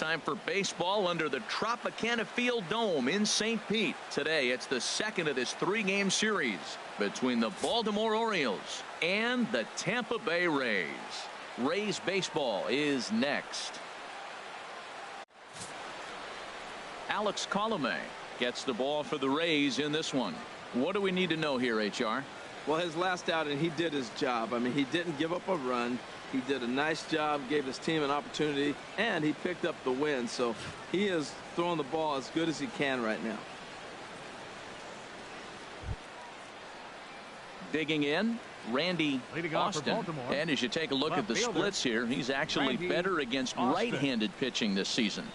time for baseball under the Tropicana Field Dome in St. Pete. Today, it's the second of this three-game series between the Baltimore Orioles and the Tampa Bay Rays. Rays baseball is next. Alex Colomé gets the ball for the Rays in this one. What do we need to know here, HR? Well, his last outing, he did his job. I mean, he didn't give up a run. He did a nice job, gave his team an opportunity, and he picked up the win. So he is throwing the ball as good as he can right now. Digging in, Randy Austin. And as you take a look at the splits here, he's actually better against right-handed pitching this season.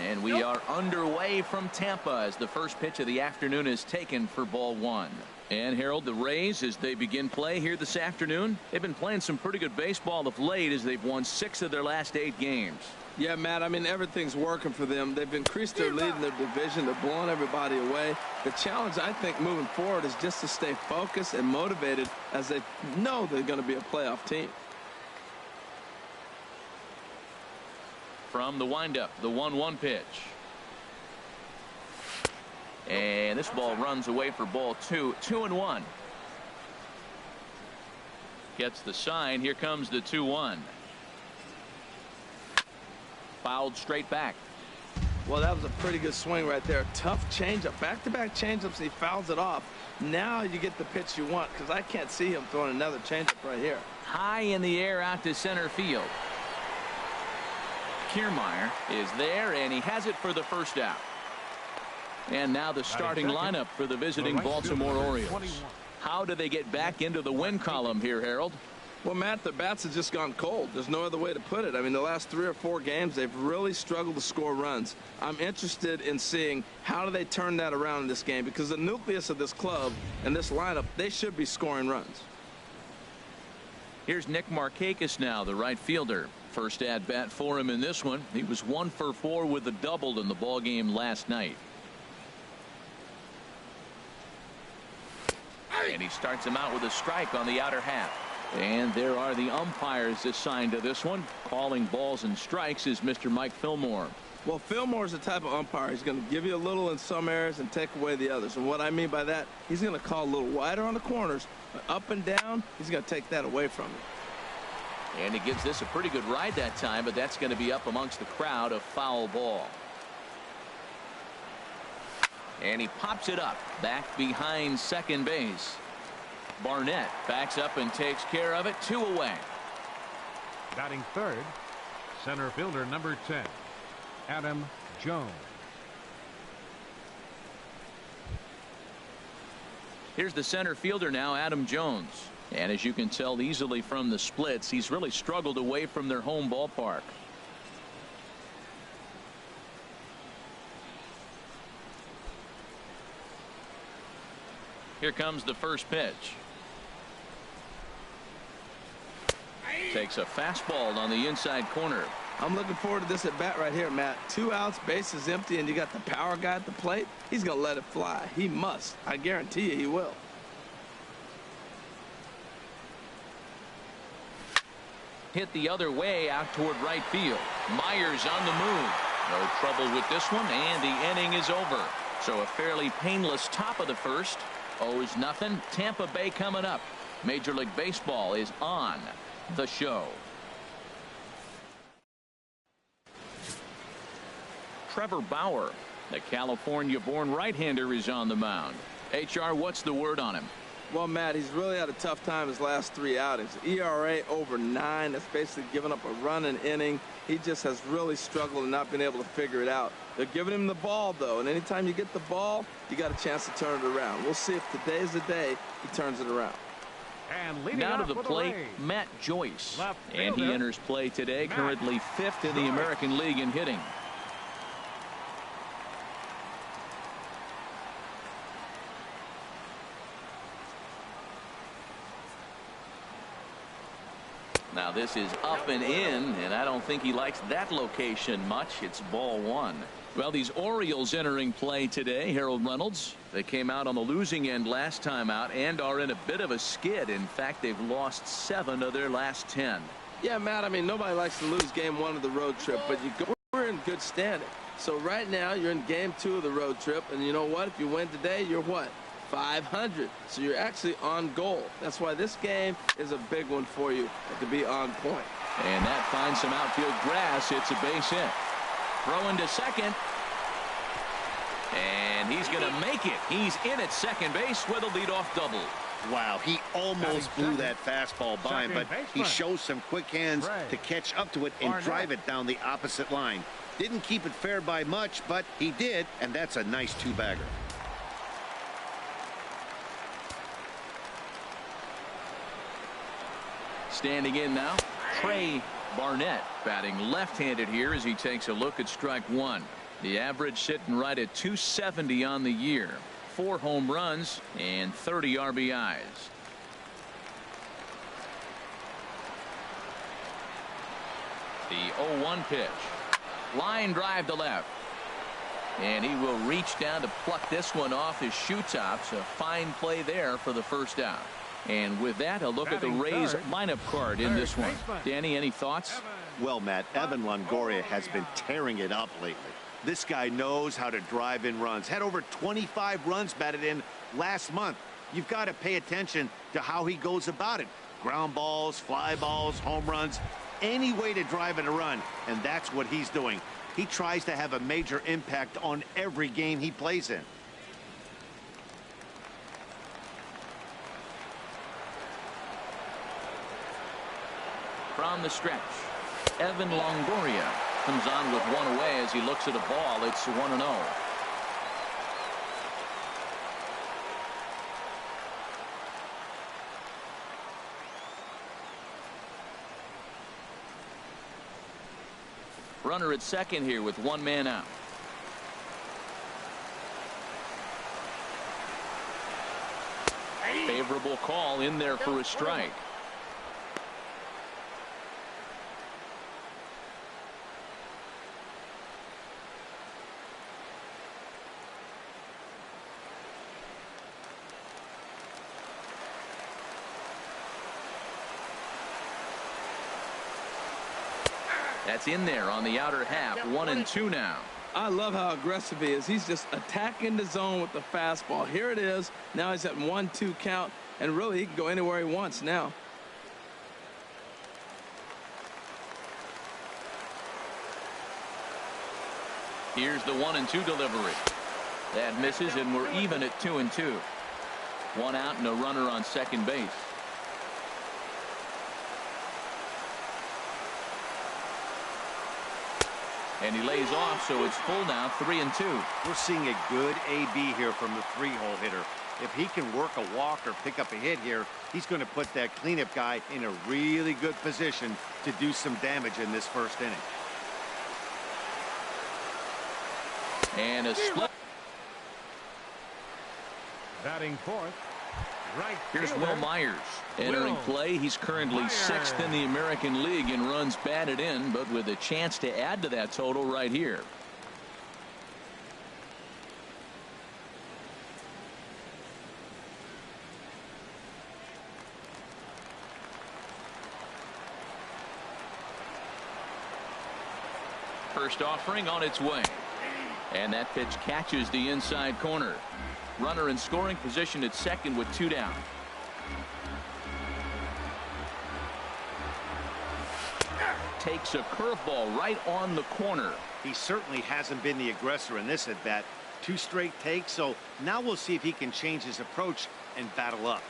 And we are underway from Tampa as the first pitch of the afternoon is taken for ball one. And Harold, the Rays, as they begin play here this afternoon, they've been playing some pretty good baseball of late as they've won 6 of their last 8 games. Yeah, Matt, I mean, everything's working for them. They've increased their lead in their division. They're blowing everybody away. The challenge, I think, moving forward is just to stay focused and motivated as they know they're going to be a playoff team. From the windup, the 1-1 pitch. And this ball runs away for ball 2. 2-1. Gets the sign. Here comes the 2-1. Fouled straight back. Well, that was a pretty good swing right there. Tough changeup. Back-to-back changeups. He fouls it off. Now you get the pitch you want, because I can't see him throwing another changeup right here. High in the air out to center field. Kiermaier is there, and he has it for the first out. And now the starting lineup for the visiting Baltimore Orioles. How do they get back into the win column here, Harold? Well, Matt, the bats have just gone cold. There's no other way to put it. I mean, the last 3 or 4 games, they've really struggled to score runs. I'm interested in seeing how do they turn that around in this game, because the nucleus of this club and this lineup, they should be scoring runs. Here's Nick Markakis now, the right fielder. First at bat for him in this one. He was 1 for 4 with a double in the ball game last night. And he starts him out with a strike on the outer half. And there are the umpires assigned to this one. Calling balls and strikes is Mr. Mike Fillmore. Well, Fillmore's the type of umpire. He's going to give you a little in some areas and take away the others. And what I mean by that, he's going to call a little wider on the corners, but up and down, he's going to take that away from you. And he gives this a pretty good ride that time, but that's going to be up amongst the crowd, a foul ball. And he pops it up back behind second base. Barnett backs up and takes care of it. 2 away. Batting third, center fielder number 10, Adam Jones. Here's the center fielder now, Adam Jones. And as you can tell easily from the splits, he's really struggled away from their home ballpark. Here comes the first pitch. Takes a fastball on the inside corner. I'm looking forward to this at bat right here, Matt. 2 outs, bases empty, and you got the power guy at the plate. He's going to let it fly. He must. I guarantee you he will. Hit the other way out toward right field. Myers on the move. No trouble with this one, and the inning is over. So a fairly painless top of the first. 0-0. Tampa Bay coming up. Major League Baseball is on the show. Trevor Bauer, the California-born right-hander, is on the mound. HR, what's the word on him? Well, Matt, he's really had a tough time his last 3 outings. ERA over 9. That's basically giving up a run an inning. He just has really struggled and not been able to figure it out. They're giving him the ball, though, and anytime you get the ball, you got a chance to turn it around. We'll see if today's the day he turns it around. And now to the plate, Matt Joyce. And he enters play today, currently 5th in the American League in hitting. Now this is up and in, and I don't think he likes that location much. It's ball 1. Well, these Orioles entering play today, Harold Reynolds. They came out on the losing end last time out and are in a bit of a skid. In fact, they've lost 7 of their last 10. Yeah, Matt, I mean, nobody likes to lose game 1 of the road trip, but we're in good standing. So right now, you're in game 2 of the road trip, and you know what? If you win today, you're what? 500. So you're actually on goal. That's why this game is a big one for you to be on point. And that finds some outfield grass. It's a base hit. Throw into second. And he's going to make it. He's in at second base with a leadoff double. Wow, he almost blew that fastball by him, but he shows some quick hands to catch up to it and drive it down the opposite line. Didn't keep it fair by much, but he did, and that's a nice 2-bagger. Standing in now, Trey Barnett batting left-handed here as he takes a look at strike 1. The average sitting right at 270 on the year. 4 home runs and 30 RBIs. The 0-1 pitch. Line drive to left. And he will reach down to pluck this one off his shoe tops. A fine play there for the first out. And with that, a look at the Rays lineup card in this one. Danny, any thoughts? Well, Matt, Evan Longoria has been tearing it up lately. This guy knows how to drive in runs. Had over 25 runs batted in last month. You've got to pay attention to how he goes about it. Ground balls, fly balls, home runs, any way to drive in a run. And that's what he's doing. He tries to have a major impact on every game he plays in. From the stretch, Evan Longoria comes on with 1 away as he looks at a ball. It's 1-0. Runner at second here with 1 man out. Favorable call in there for a strike. That's in there on the outer half. 1-2 now. I love how aggressive he is. He's just attacking the zone with the fastball. Here it is. Now he's at 1-2 count, and really he can go anywhere he wants now. Here's the 1-2 delivery. That misses, and we're even at 2-2. 1 out and a runner on second base. And he lays off, so it's full now, 3-2. We're seeing a good AB here from the 3-hole hitter. If he can work a walk or pick up a hit here, he's going to put that cleanup guy in a really good position to do some damage in this first inning. And a split. Batting fourth, right Here's fielder, Will Myers entering Will play. He's currently Myers. 6th in the American League in runs batted in, but with a chance to add to that total right here. First offering on its way. And that pitch catches the inside corner. Runner in scoring position at second with 2 down. Takes a curveball right on the corner. He certainly hasn't been the aggressor in this at bat. 2 straight takes, so now we'll see if he can change his approach and battle up.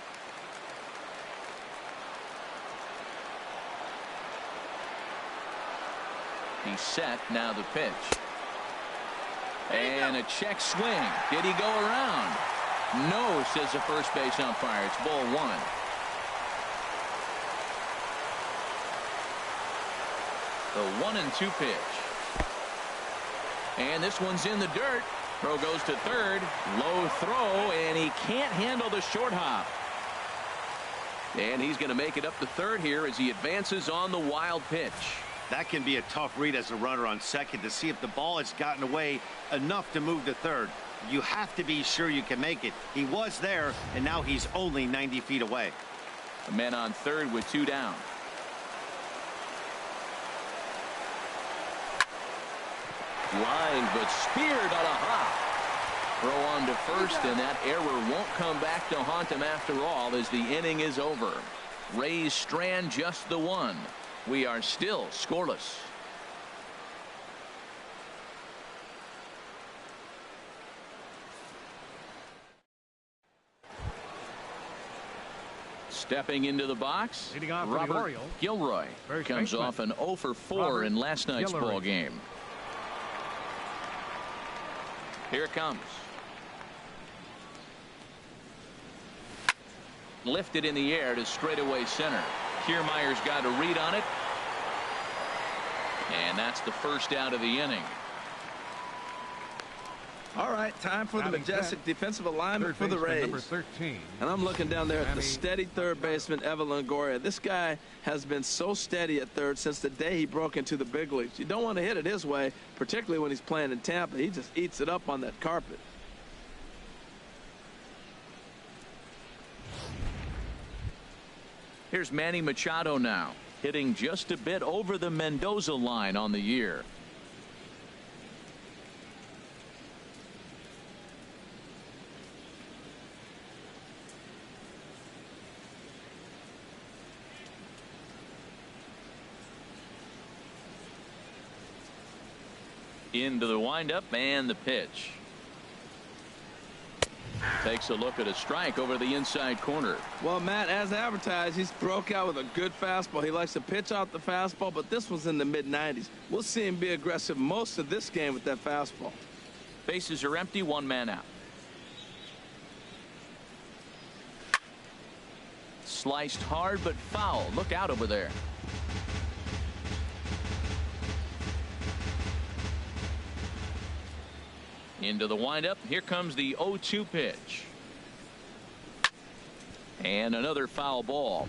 He's set. Now the pitch. And a check swing. Did he go around? No, says the first base umpire. It's ball 1. The 1-2 pitch. And this one's in the dirt. Throw goes to third. Low throw, and he can't handle the short hop. And he's going to make it up to third here as he advances on the wild pitch. That can be a tough read as a runner on second to see if the ball has gotten away enough to move to third. You have to be sure you can make it. He was there, and now he's only 90 feet away. A man on third with 2 down. Line, but speared on a hop. Throw on to first, and that error won't come back to haunt him after all as the inning is over. Rays strand just the 1. We are still scoreless. Stepping into the box, Robert Gilroy comes off an 0 for 4 in last night's ball game. Here it comes. Lifted in the air to straightaway center. Kiermaier's got a read on it. And that's the first out of the inning. All right, time for the majestic defensive alignment for the Rays. Number 13. And I'm looking down there at the steady third baseman, Evan Longoria. This guy has been so steady at third since the day he broke into the big leagues. You don't want to hit it his way, particularly when he's playing in Tampa. He just eats it up on that carpet. Here's Manny Machado now, hitting just a bit over the Mendoza line on the year. Into the windup and the pitch. Takes a look at a strike over the inside corner. Well, Matt, as advertised, he's broke out with a good fastball. He likes to pitch out the fastball, but this was in the mid-90s. We'll see him be aggressive most of this game with that fastball. Bases are empty, 1 man out. Sliced hard but foul. Look out over there. Into the windup. Here comes the 0-2 pitch. And another foul ball.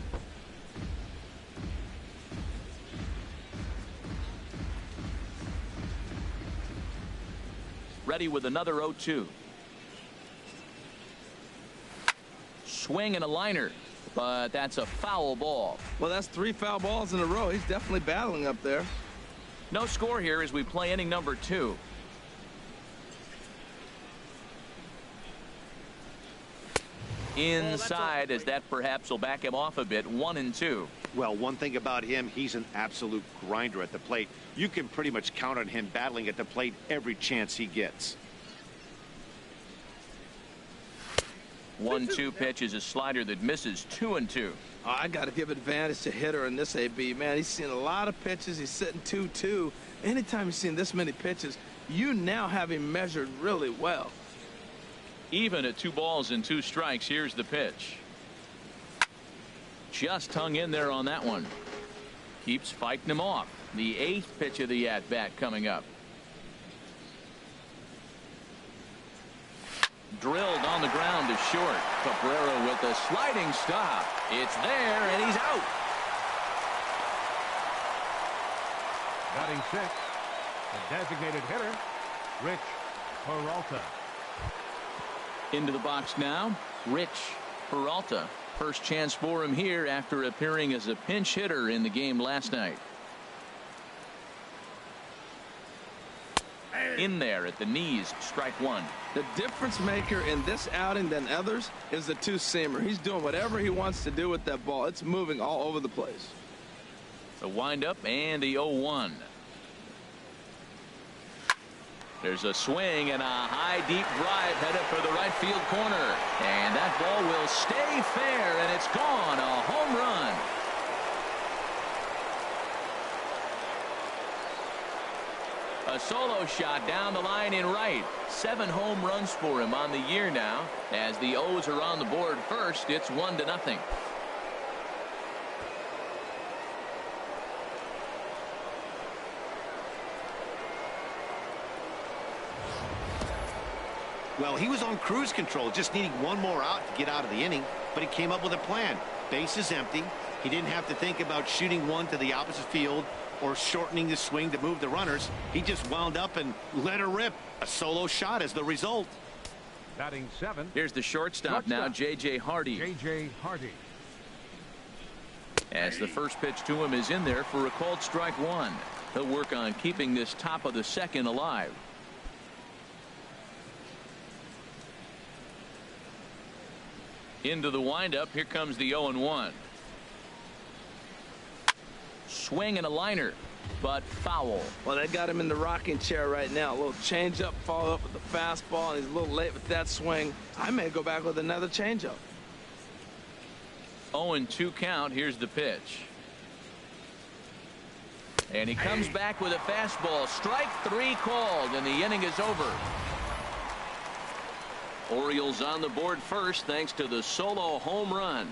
Ready with another 0-2. Swing and a liner, but that's a foul ball. Well, that's 3 foul balls in a row. He's definitely battling up there. No score here as we play inning number 2. Inside, as that perhaps will back him off a bit. 1-2. Well, one thing about him, he's an absolute grinder at the plate. You can pretty much count on him battling at the plate every chance he gets. 1-2 pitch is a slider that misses. 2-2. I got to give advantage to hitter in this AB. Man, he's seen a lot of pitches. He's sitting 2-2. Anytime you've seen this many pitches, you now have him measured really well. Even at 2 balls and 2 strikes. Here's the pitch. Just hung in there on that one. Keeps fighting him off. The 8th pitch of the at-bat coming up. Drilled on the ground to short. Cabrera with a sliding stop. It's there, and he's out. Batting 6, the designated hitter, Rich Peralta. Into the box now, Rich Peralta. First chance for him here after appearing as a pinch hitter in the game last night. In there at the knees, strike 1. The difference maker in this outing than others is the 2-seamer. He's doing whatever he wants to do with that ball. It's moving all over the place. The windup and the 0-1. There's a swing and a high deep drive headed for the right field corner. And that ball will stay fair, and it's gone. A home run. A solo shot down the line in right. 7 home runs for him on the year now. As the O's are on the board first, it's 1-0. Well, he was on cruise control, just needing 1 more out to get out of the inning, but he came up with a plan. Base is empty. He didn't have to think about shooting one to the opposite field or shortening the swing to move the runners. He just wound up and let her rip. A solo shot as the result. Batting 7. Here's the shortstop now, J.J. Hardy. J.J. Hardy. As the first pitch to him is in there for a called strike one. He'll work on keeping this top of the second alive. Into the windup. Here comes the 0-1. Swing and a liner, but foul. Well, they got him in the rocking chair right now. A little changeup, follow up with the fastball, and he's a little late with that swing. I may go back with another changeup. 0-2 count. Here's the pitch. And he comes back with a fastball. Strike 3 called, and the inning is over. Orioles on the board first thanks to the solo home run.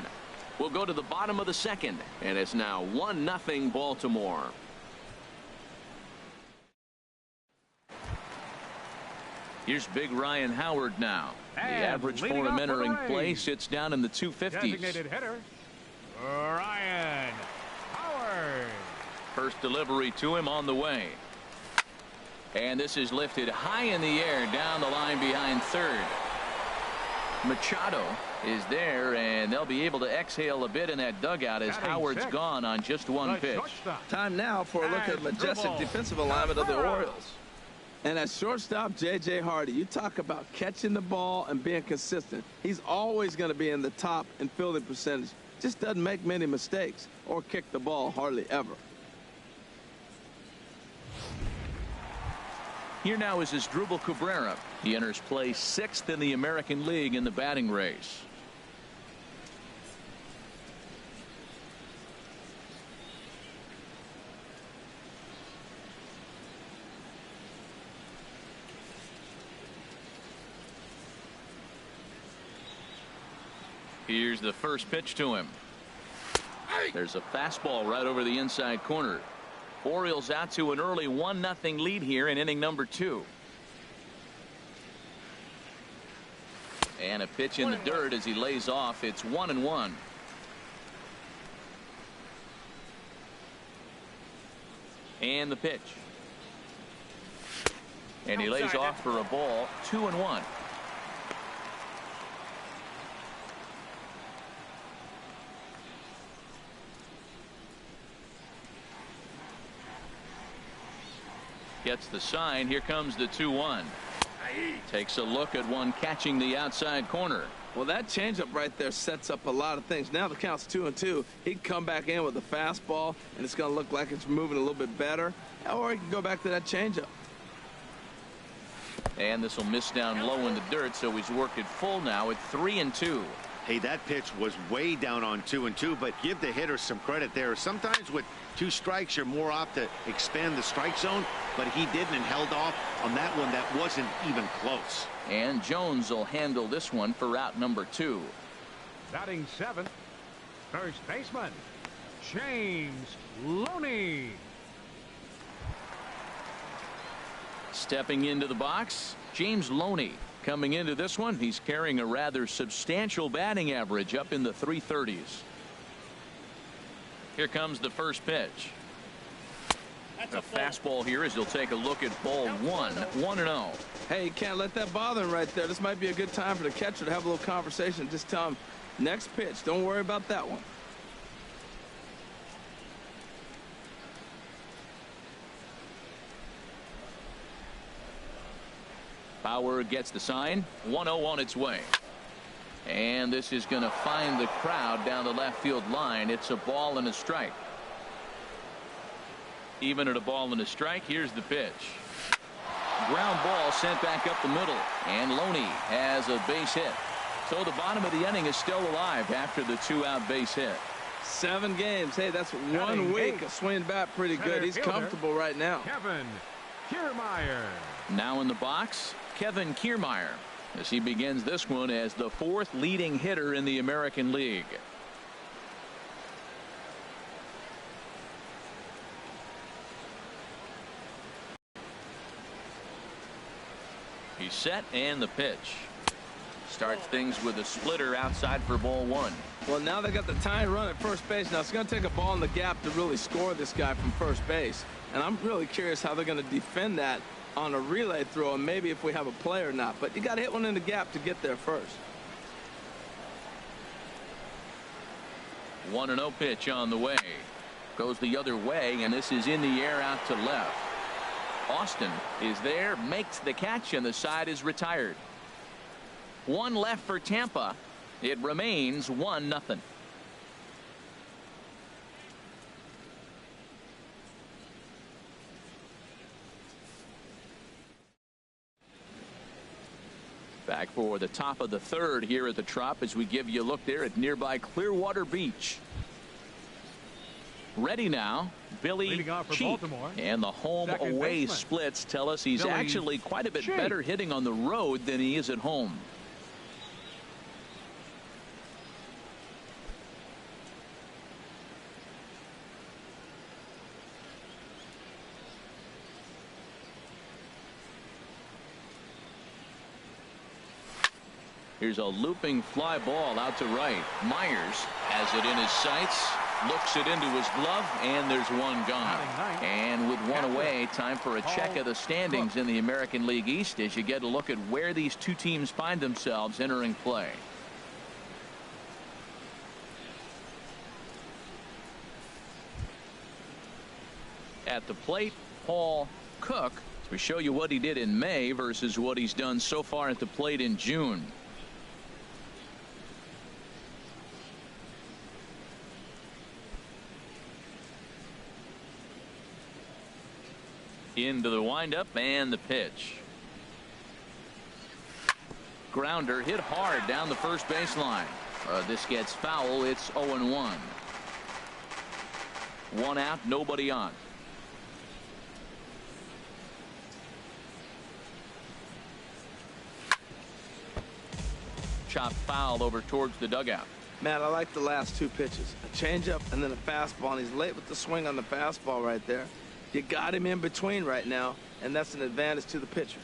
We'll go to the bottom of the second, and it's now 1-0 Baltimore. Here's big Ryan Howard now. The average for him entering play sits down in the 250s. Designated hitter, Ryan Howard. First delivery to him on the way. And this is lifted high in the air down the line behind third. Machado is there, and they'll be able to exhale a bit in that dugout as Howard's gone on just one pitch. Time now for a look at the majestic defensive alignment of the Orioles. And at shortstop, J.J. Hardy, you talk about catching the ball and being consistent. He's always going to be in the top in fielding percentage. Just doesn't make many mistakes or kick the ball hardly ever. Here now is Asdrubal Cabrera. He enters play 6th in the American League in the batting race. Here's the first pitch to him. There's a fastball right over the inside corner. Orioles out to an early 1-0 lead here in inning number 2. And a pitch in the dirt as he lays off. It's 1-1. And the pitch. And he lays off for a ball. 2-1. Gets the sign. Here comes the 2-1. Takes a look at one catching the outside corner. Well, that changeup right there sets up a lot of things. Now the count's 2-2. He can come back in with a fastball, and it's going to look like it's moving a little bit better. Or he can go back to that changeup. And this will miss down low in the dirt, so he's worked it full now at 3-2. Hey, that pitch was way down on 2-2, but give the hitter some credit there. Sometimes with 2 strikes, you're more apt to expand the strike zone, but he didn't and held off on that one that wasn't even close. And Jones will handle this one for out number 2. Batting 7th, first baseman, James Loney. Stepping into the box, James Loney. Coming into this one, he's carrying a rather substantial batting average up in the 330s. Here comes the first pitch. A fastball here as he'll take a look at ball 1. 1-0. Hey, you can't let that bother him right there. This might be a good time for the catcher to have a little conversation. Just tell him, next pitch. Don't worry about that one. Bauer gets the sign. 1-0 on its way. And this is going to find the crowd down the left field line. It's a ball and a strike. Even at a ball and a strike, here's the pitch. Ground ball sent back up the middle. And Loney has a base hit. So the bottom of the inning is still alive after the 2-out base hit. 7 games. Hey, that's 1 week of swinging bat pretty good. He's comfortable right now. Kevin Kiermaier. Now in the box, Kevin Kiermaier, as he begins this one as the 4th leading hitter in the American League. He's set, and the pitch. Starts things with a splitter outside for ball one. Well, now they got the tying run at first base. Now it's going to take a ball in the gap to really score this guy from first base. And I'm really curious how they're going to defend that on a relay throw, and maybe if we have a play or not. But you got to hit one in the gap to get there first. 1-0 pitch on the way. Goes the other way, and this is in the air out to left. Austin is there, makes the catch, and the side is retired. One left for Tampa. It remains 1-0. Back for the top of the third here at the Trop as we give you a look there at nearby Clearwater Beach. Ready now, Billy Cheek, and the home-away splits tell us he's actually quite a bit better hitting on the road than he is at home. Here's a looping fly ball out to right. Myers has it in his sights, looks it into his glove, and there's one gone. And with one away, time for a check of the standings in the American League East as you get a look at where these two teams find themselves entering play. At the plate, Paul Cook. We show you what he did in May versus what he's done so far at the plate in June. Into the windup and the pitch. Grounder hit hard down the first baseline. This gets foul. It's 0-1. One out, nobody on. Chop foul over towards the dugout. Matt, I like the last two pitches. A changeup and then a fastball, and he's late with the swing on the fastball right there. You got him in between right now, and that's an advantage to the pitcher.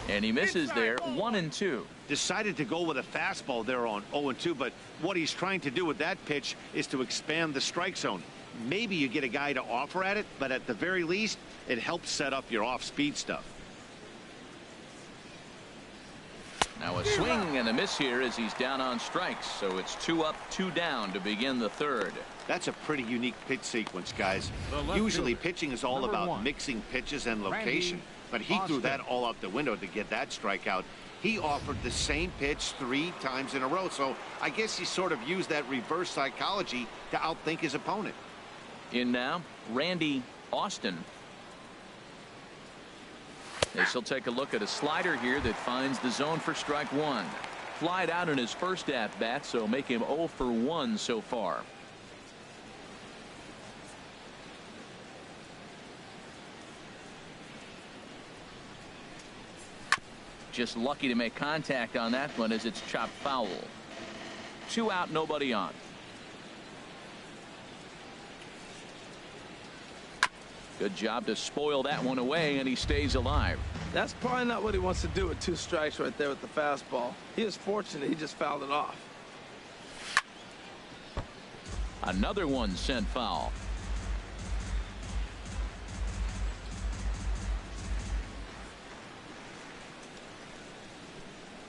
And he misses there. 1-2. Decided to go with a fastball there on 0-2, but what he's trying to do with that pitch is to expand the strike zone. Maybe you get a guy to offer at it, but at the very least, it helps set up your off-speed stuff. Now a swing and a miss here as he's down on strikes, so it's 2 up, 2 down to begin the third. That's a pretty unique pitch sequence, guys. Usually pitching is all about mixing pitches and location, but he threw that all out the window to get that strikeout. He offered the same pitch 3 times in a row, so I guess he sort of used that reverse psychology to outthink his opponent. In now, Randy Austin. As he'll take a look at a slider here that finds the zone for strike one. Flied out in his first at bat, so make him 0 for 1 so far. Just lucky to make contact on that one as it's chopped foul. 2 out, nobody on. Good job to spoil that one away, and he stays alive. That's probably not what he wants to do with 2 strikes right there with the fastball. He is fortunate he just fouled it off. Another one sent foul.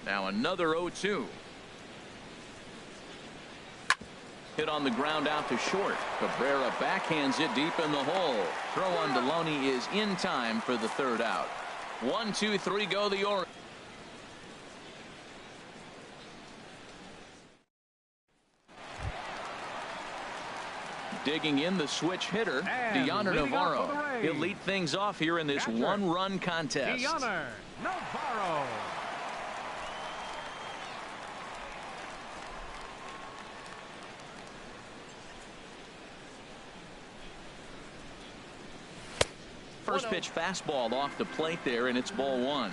Now another 0-2. Hit on the ground out to short. Cabrera backhands it deep in the hole. Throw on Deloney is in time for the third out. 1, 2, 3 go the Orioles. Digging in the switch hitter, Deoner Navarro. He'll lead things off here in this one-run contest. Deoner Navarro. First pitch fastball off the plate there, and it's ball 1.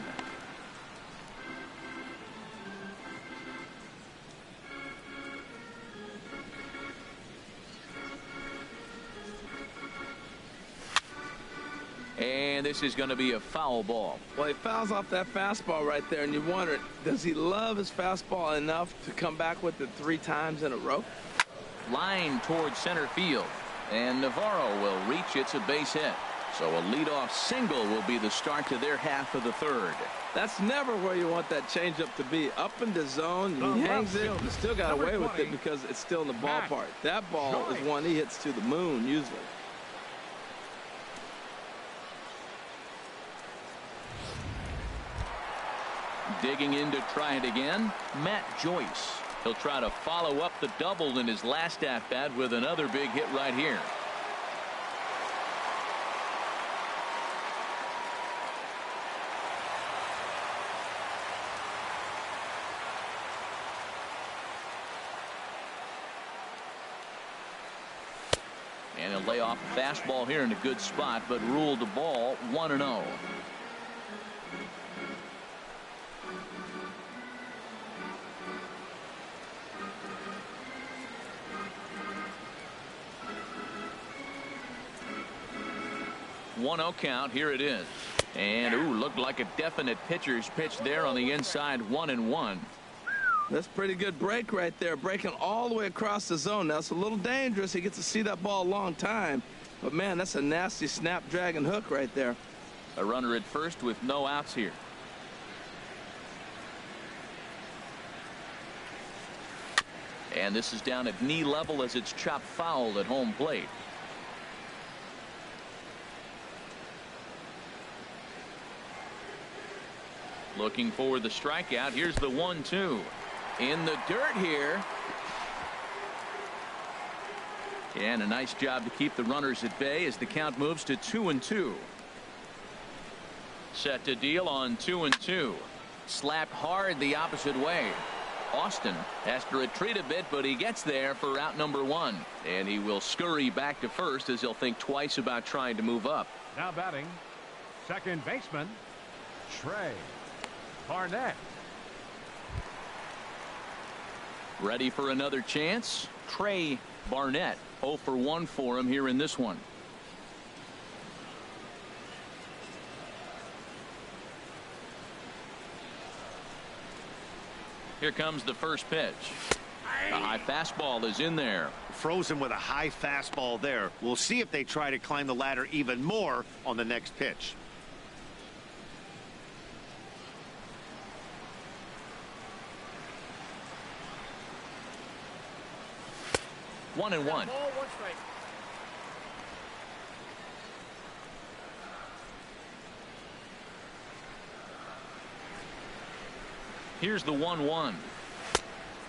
And And this is going to be a foul ball. Well, he fouls off that fastball right there, and you wonder, does he love his fastball enough to come back with it 3 times in a row? Line towards center field, and Navarro will reach. It's a base hit. So a leadoff single will be the start to their half of the third. That's never where you want that changeup to be. Up in the zone, he hangs it, and still got away with it because it's still in the ballpark. That ball is one he hits to the moon usually. Digging in to try it again, Matt Joyce. He'll try to follow up the double in his last at-bat with another big hit right here. And he'll lay off a fastball here in a good spot, but ruled the ball 1-0. One-0 count. Here it is. And ooh, looked like a definite pitcher's pitch there on the inside. 1-1. That's pretty good break right there, breaking all the way across the zone. Now it's a little dangerous. He gets to see that ball a long time, but man, that's a nasty snapdragon hook right there. A runner at first with no outs here. And this is down at knee level as it's chopped foul at home plate. Looking for the strikeout. Here's the 1-2 in the dirt here. And a nice job to keep the runners at bay as the count moves to 2-2. Set to deal on 2-2. Slapped hard the opposite way. Austin has to retreat a bit, but he gets there for out number 1. And he will scurry back to first as he'll think twice about trying to move up. Now batting, second baseman, Trey Barnett. Ready for another chance. Trey Barnett, 0 for 1 for him here in this one. Here comes the first pitch. A high fastball is in there. Frozen with a high fastball there. We'll see if they try to climb the ladder even more on the next pitch. One and one. Here's the 1-1.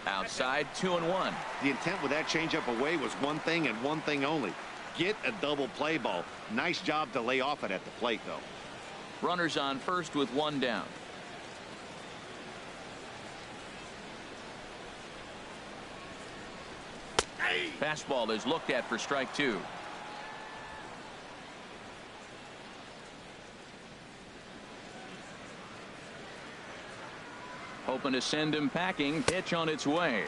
Outside, 2-1. The intent with that changeup away was one thing and one thing only. Get a double play ball. Nice job to lay off it at the plate, though. Runners on first with 1 down. Fastball is looked at for strike 2. Hoping to send him packing. Pitch on its way.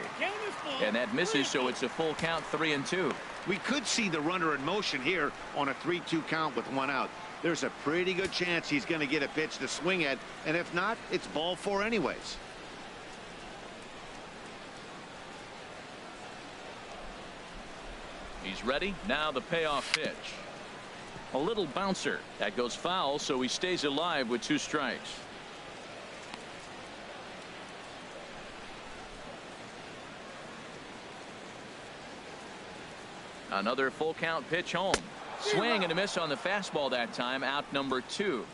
And that misses, so it's a full count, 3-2. We could see the runner in motion here on a 3-2 count with 1 out. There's a pretty good chance he's going to get a pitch to swing at, and if not, it's ball 4 anyways. He's ready. Now the payoff pitch. A little bouncer. That goes foul, so he stays alive with 2 strikes. Another full count pitch home. Swing and a miss on the fastball that time. Out number 2.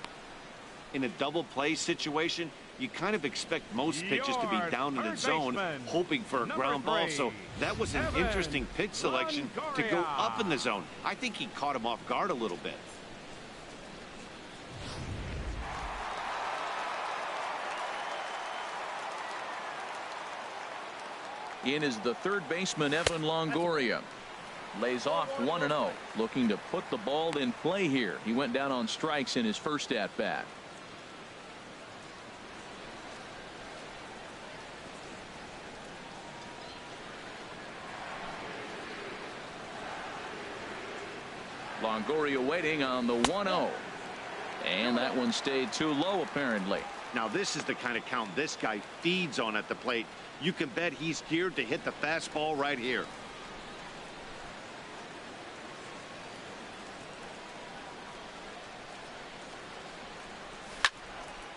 In a double play situation, you kind of expect most pitches to be down in the zone, hoping for a ground ball. So that was an interesting pitch selection to go up in the zone. I think he caught him off guard a little bit. In is the third baseman, Evan Longoria. Lays off 1-0. Looking to put the ball in play here. He went down on strikes in his first at bat. Longoria waiting on the 1-0. And that one stayed too low, apparently. Now, this is the kind of count this guy feeds on at the plate. You can bet he's geared to hit the fastball right here.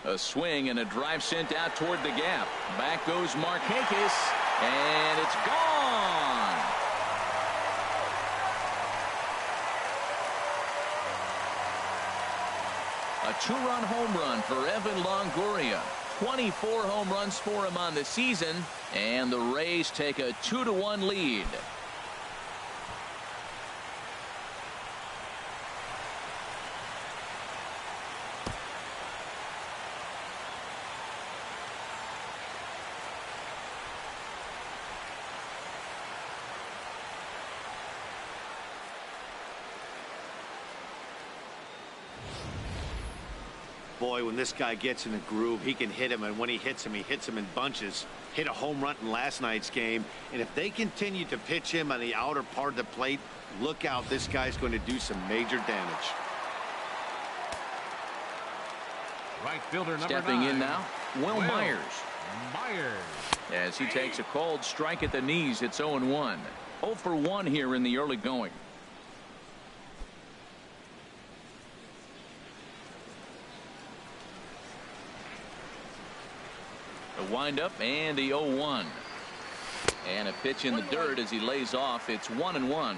A swing and a drive sent out toward the gap. Back goes Markakis, and it's gone. A two-run home run for Evan Longoria. 24 home runs for him on the season, and the Rays take a 2-1 lead. Boy, when this guy gets in a groove, he can hit him, and when he hits him in bunches. Hit a home run in last night's game, and if they continue to pitch him on the outer part of the plate, look out, this guy's going to do some major damage. Right fielder number Stepping 9. in now, Will Myers. Myers. As he takes a called strike at the knees, it's 0-1. 0 for 1 here in the early going. The windup and the 0-1. And a pitch in the dirt as he lays off. It's 1-1.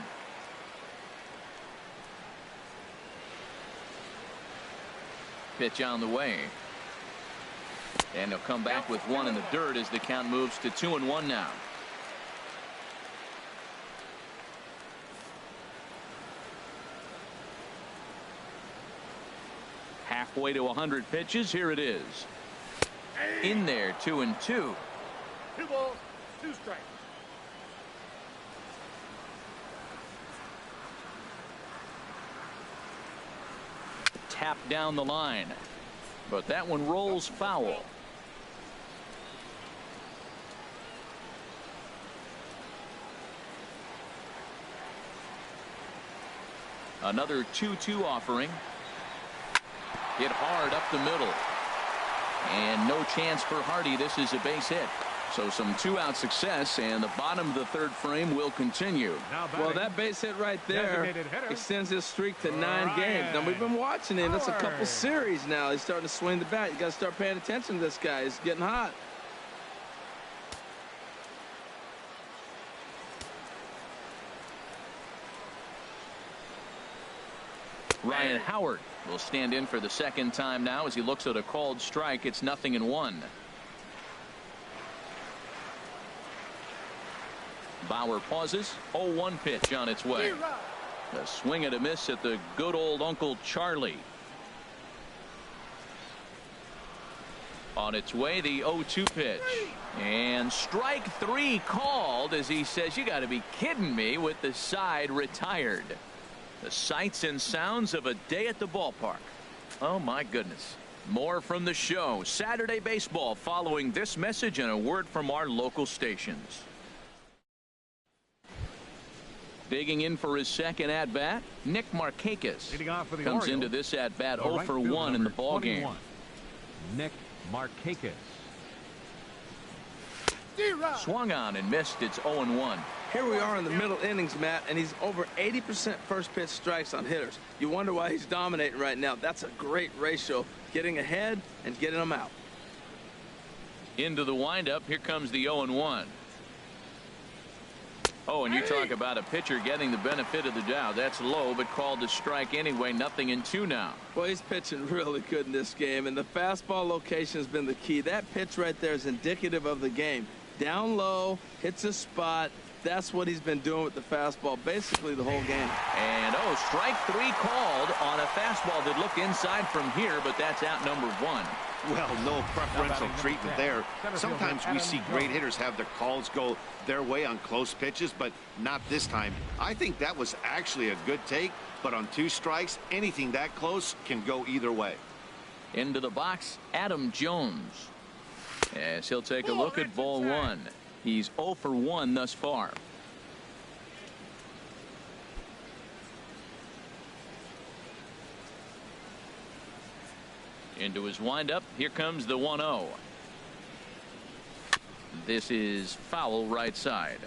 Pitch on the way. And he'll come back with one in the dirt as the count moves to 2-1 now. Halfway to 100 pitches. Here it is. In there, 2-2. 2 balls, 2 strikes. Tap down the line, but that one rolls foul. Another 2-2 offering. Hit hard up the middle. And no chance for Hardy. This is a base hit. So some 2-out success, and the bottom of the third frame will continue. Well, that base hit right there extends his streak to 9 games. Now, we've been watching him. That's a couple series now. He's starting to swing the bat. You got to start paying attention to this guy. He's getting hot. Ryan Howard will stand in for the second time now as he looks at a called strike. It's 0-1. Bauer pauses. 0-1 pitch on its way. A swing and a miss at the good old Uncle Charlie. On its way, the 0-2 pitch. And strike 3 called as he says, you got to be kidding me, with the side retired. The sights and sounds of a day at the ballpark. Oh, my goodness. More from the show. Saturday baseball following this message and a word from our local stations. Digging in for his second at-bat, Nick Markakis comes into this at-bat 0 for 1 in the ballgame. Nick Markakis. Swung on and missed. It's 0-1. Here we are in the middle innings, Matt, and he's over 80% first pitch strikes on hitters. You wonder why he's dominating right now. That's a great ratio, getting ahead and getting them out. Into the windup. Here comes the 0-1. Oh, and you talk about a pitcher getting the benefit of the doubt. That's low, but called a strike anyway. 0-2 now. Well, he's pitching really good in this game, and the fastball location has been the key. That pitch right there is indicative of the game. Down low, hits a spot. That's what he's been doing with the fastball basically the whole game. And strike 3 called on a fastball that looked inside from here, but that's out number 1. Well, no preferential treatment there. Sometimes we see great hitters have their calls go their way on close pitches, but not this time. I think that was actually a good take, but on 2 strikes, anything that close can go either way. Into the box, Adam Jones. As he'll take a look at ball 1. He's 0 for 1 thus far. Into his windup. Here comes the 1-0. This is foul right side.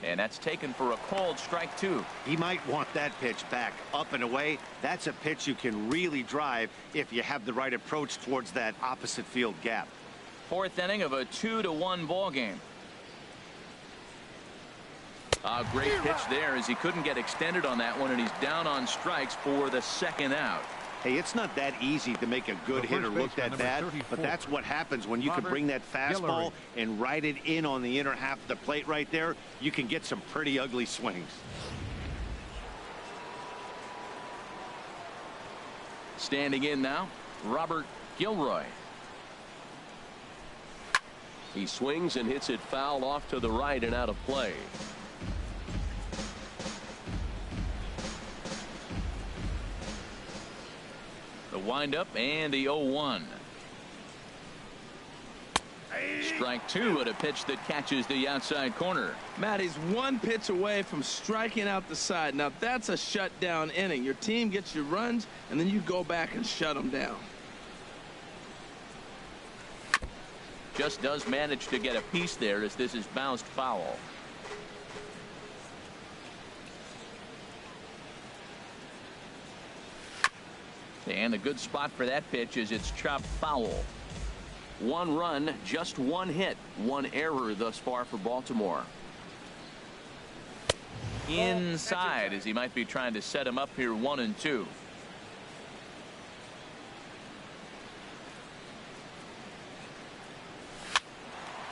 And that's taken for a called strike 2. He might want that pitch back up and away. That's a pitch you can really drive if you have the right approach towards that opposite field gap. 4th inning of a 2-1 ball game. A great pitch there as he couldn't get extended on that one, and he's down on strikes for the 2nd out. Hey, it's not that easy to make a good hitter look that bad, but that's what happens when you can bring that fastball and ride it in on the inner half of the plate right there. You can get some pretty ugly swings. Standing in now, Robert Gilroy. He swings and hits it foul off to the right and out of play. The windup and the 0-1. Strike 2 at a pitch that catches the outside corner. Matt, he's 1 pitch away from striking out the side. Now that's a shutdown inning. Your team gets your runs and then you go back and shut them down. Just does manage to get a piece there as this is bounced foul. And a good spot for that pitch is it's chopped foul. 1 run, just 1 hit, 1 error thus far for Baltimore. Inside as he might be trying to set him up here 1-2.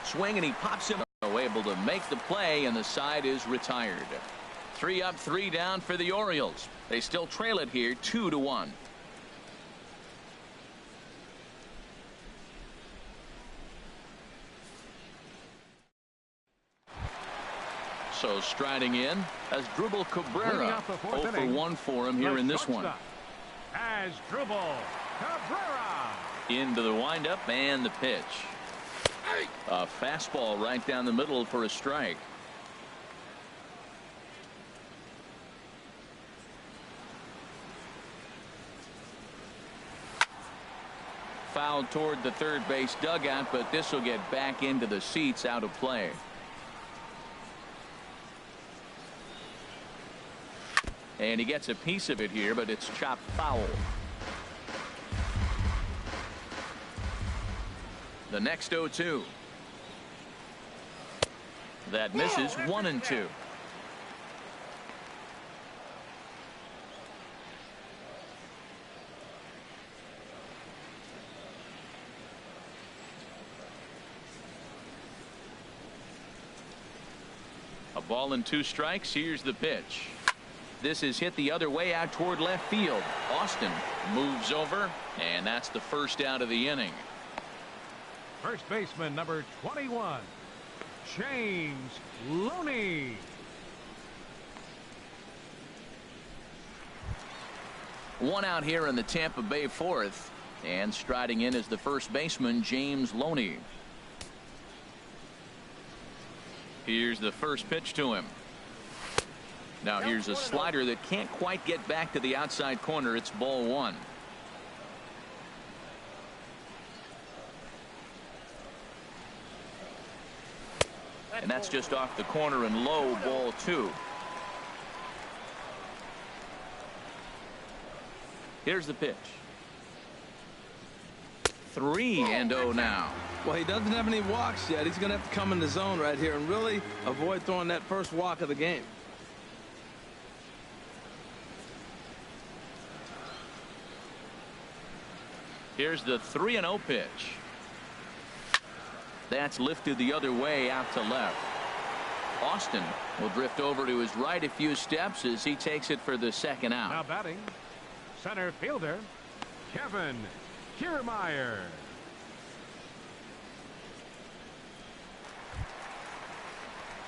Swing and he pops him able to make the play, and the side is retired. 3 up 3 down for the Orioles. They still trail it here 2-1. So striding in as Drupal Cabrera. 0 for 1 for him here in this one. As Drupal Cabrera. Into the windup and the pitch. A fastball right down the middle for a strike. Fouled toward the third base dugout, but this will get back into the seats out of play. And he gets a piece of it here, but it's chopped foul. The next 0-2. That misses 1-2. A ball and 2 strikes. Here's the pitch. This is hit the other way out toward left field. Austin moves over, and that's the first out of the inning. First baseman number 21, James Looney. One out here in the Tampa Bay 4th, and striding in is the first baseman James Looney. Here's the first pitch to him. Now here's a slider that can't quite get back to the outside corner. It's ball 1. And that's just off the corner and low, ball 2. Here's the pitch. 3-0 now. Well, he doesn't have any walks yet. He's going to have to come in the zone right here and really avoid throwing that first walk of the game. Here's the 3-0 pitch. That's lifted the other way out to left. Austin will drift over to his right a few steps as he takes it for the second out. Now batting, center fielder Kevin Kiermaier.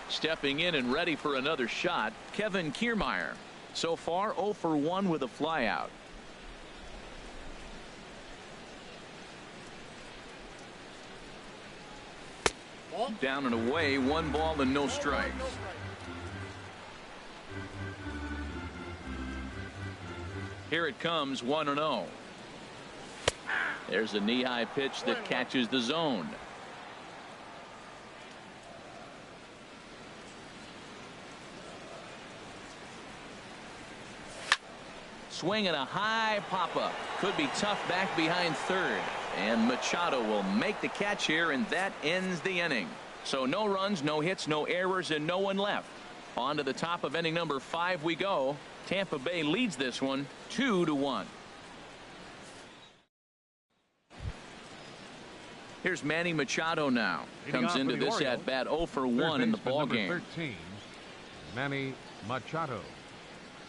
Stepping in and ready for another shot, Kevin Kiermaier. So far 0 for 1 with a flyout. Down and away, 1 ball and no strikes. Here it comes, 1-0. There's a knee-high pitch that catches the zone. Swing and a high pop-up. Could be tough back behind third. And Machado will make the catch here, and that ends the inning. So no runs, no hits, no errors, and no one left. On to the top of inning number 5 we go. Tampa Bay leads this one 2-1. Here's Manny Machado now. Comes into this at bat 0 for 1 in the ball game. 13, Manny Machado.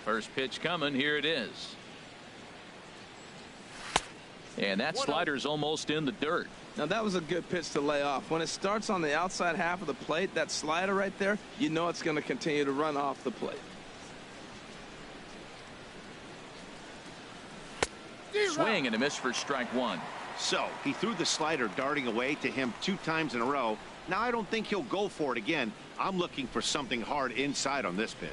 First pitch coming. Here it is. And that slider's almost in the dirt. Now that was a good pitch to lay off. When it starts on the outside half of the plate, that slider right there, you know it's going to continue to run off the plate. Swing and a miss for strike 1. So he threw the slider darting away to him 2 times in a row. Now I don't think he'll go for it again. I'm looking for something hard inside on this pitch.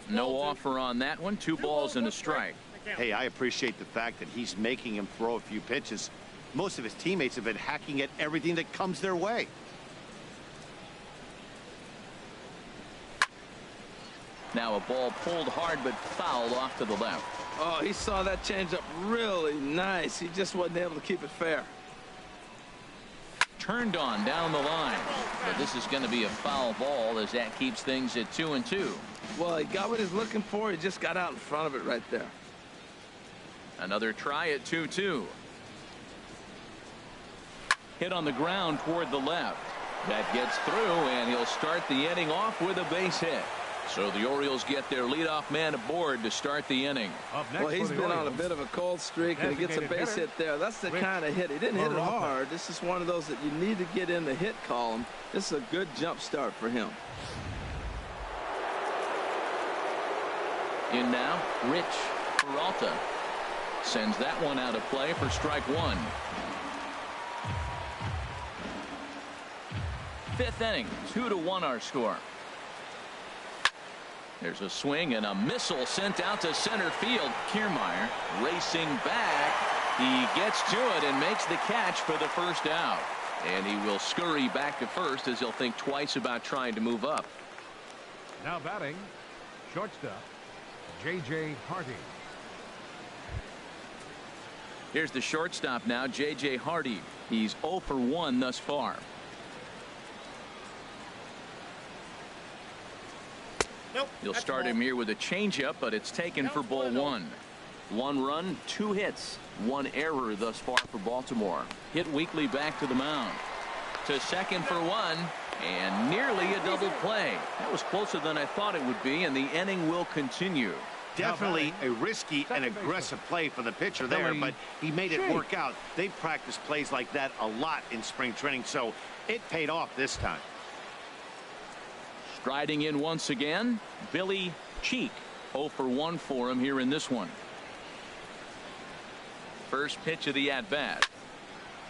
No offer on that one. 2 balls and a strike. Hey, I appreciate the fact that he's making him throw a few pitches. Most of his teammates have been hacking at everything that comes their way. Now a ball pulled hard but fouled off to the left. Oh, he saw that changeup really nice. He just wasn't able to keep it fair. Turned on down the line. But this is going to be a foul ball as that keeps things at 2-2. Well, he got what he's looking for. He just got out in front of it right there. Another try at 2-2. Hit on the ground toward the left. That gets through, and he'll start the inning off with a base hit. So the Orioles get their leadoff man aboard to start the inning. Well, he's been on a bit of a cold streak, and he gets a base hit there. That's the kind of hit. He didn't hit it hard. This is one of those that you need to get in the hit column. This is a good jump start for him. In now, Rich Peralta sends that one out of play for strike 1. 5th inning, 2-1 our score. There's a swing and a missile sent out to center field. Kiermaier racing back. He gets to it and makes the catch for the first out. And he will scurry back to first as he'll think twice about trying to move up. Now batting, shortstop, J.J. Hardy. Here's the shortstop now, J.J. Hardy. He's 0 for 1 thus far. You'll start him here with a changeup, but it's taken for ball 1. 1 run, 2 hits, 1 error thus far for Baltimore. Hit weekly back to the mound. To second for 1, and nearly a double play. That was closer than I thought it would be, and the inning will continue. Definitely a risky and aggressive play for the pitcher there, but he made it work out. They've practiced plays like that a lot in spring training, so it paid off this time. Striding in once again, Billy Cheek. 0 for 1 for him here in this one. First pitch of the at-bat.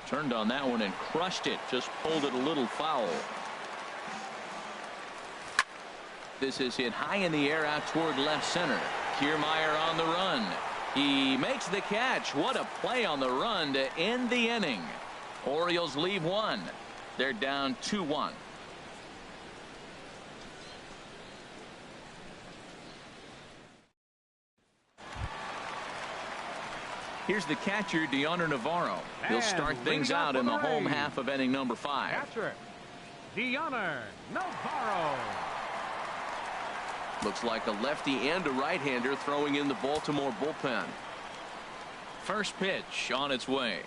Turned on that one and crushed it. Just pulled it a little foul. This is hit high in the air out toward left center. Kiermaier on the run. He makes the catch. What a play on the run to end the inning. Orioles leave 1. They're down 2-1. Here's the catcher, Deoner Navarro. He'll start things out in the home half of inning number 5. Catcher, Deoner Navarro. Looks like a lefty and a right-hander throwing in the Baltimore bullpen. First pitch on its way.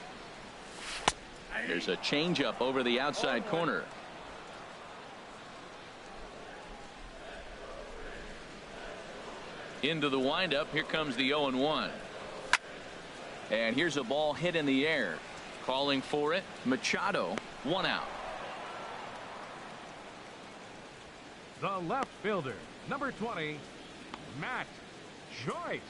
There's a changeup over the outside corner. Into the windup. Here comes the 0-1. And here's a ball hit in the air. Calling for it, Machado. 1 out. The left fielder, number 20, Matt Joyce.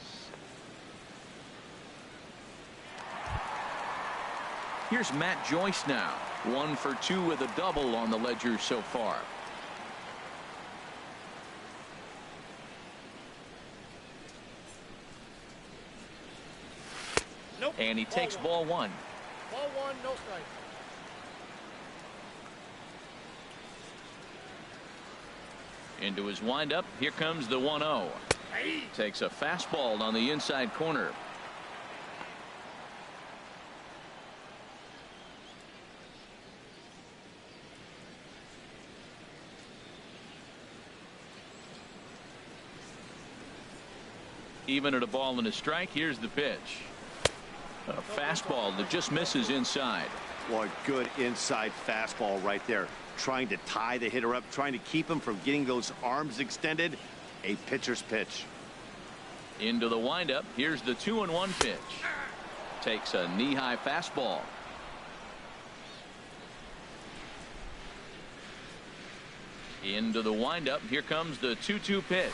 Here's Matt Joyce now. 1 for 2 with a double on the ledger so far. And he takes ball one. Ball one, no strike. Into his windup. Here comes the 1-0. Takes a fastball on the inside corner. Even at a ball and a strike, here's the pitch. A fastball that just misses inside. Well, a good inside fastball right there. Trying to tie the hitter up, trying to keep him from getting those arms extended. A pitcher's pitch. Into the windup. Here's the 2-1 pitch. Takes a knee-high fastball. Into the windup. Here comes the 2-2 pitch.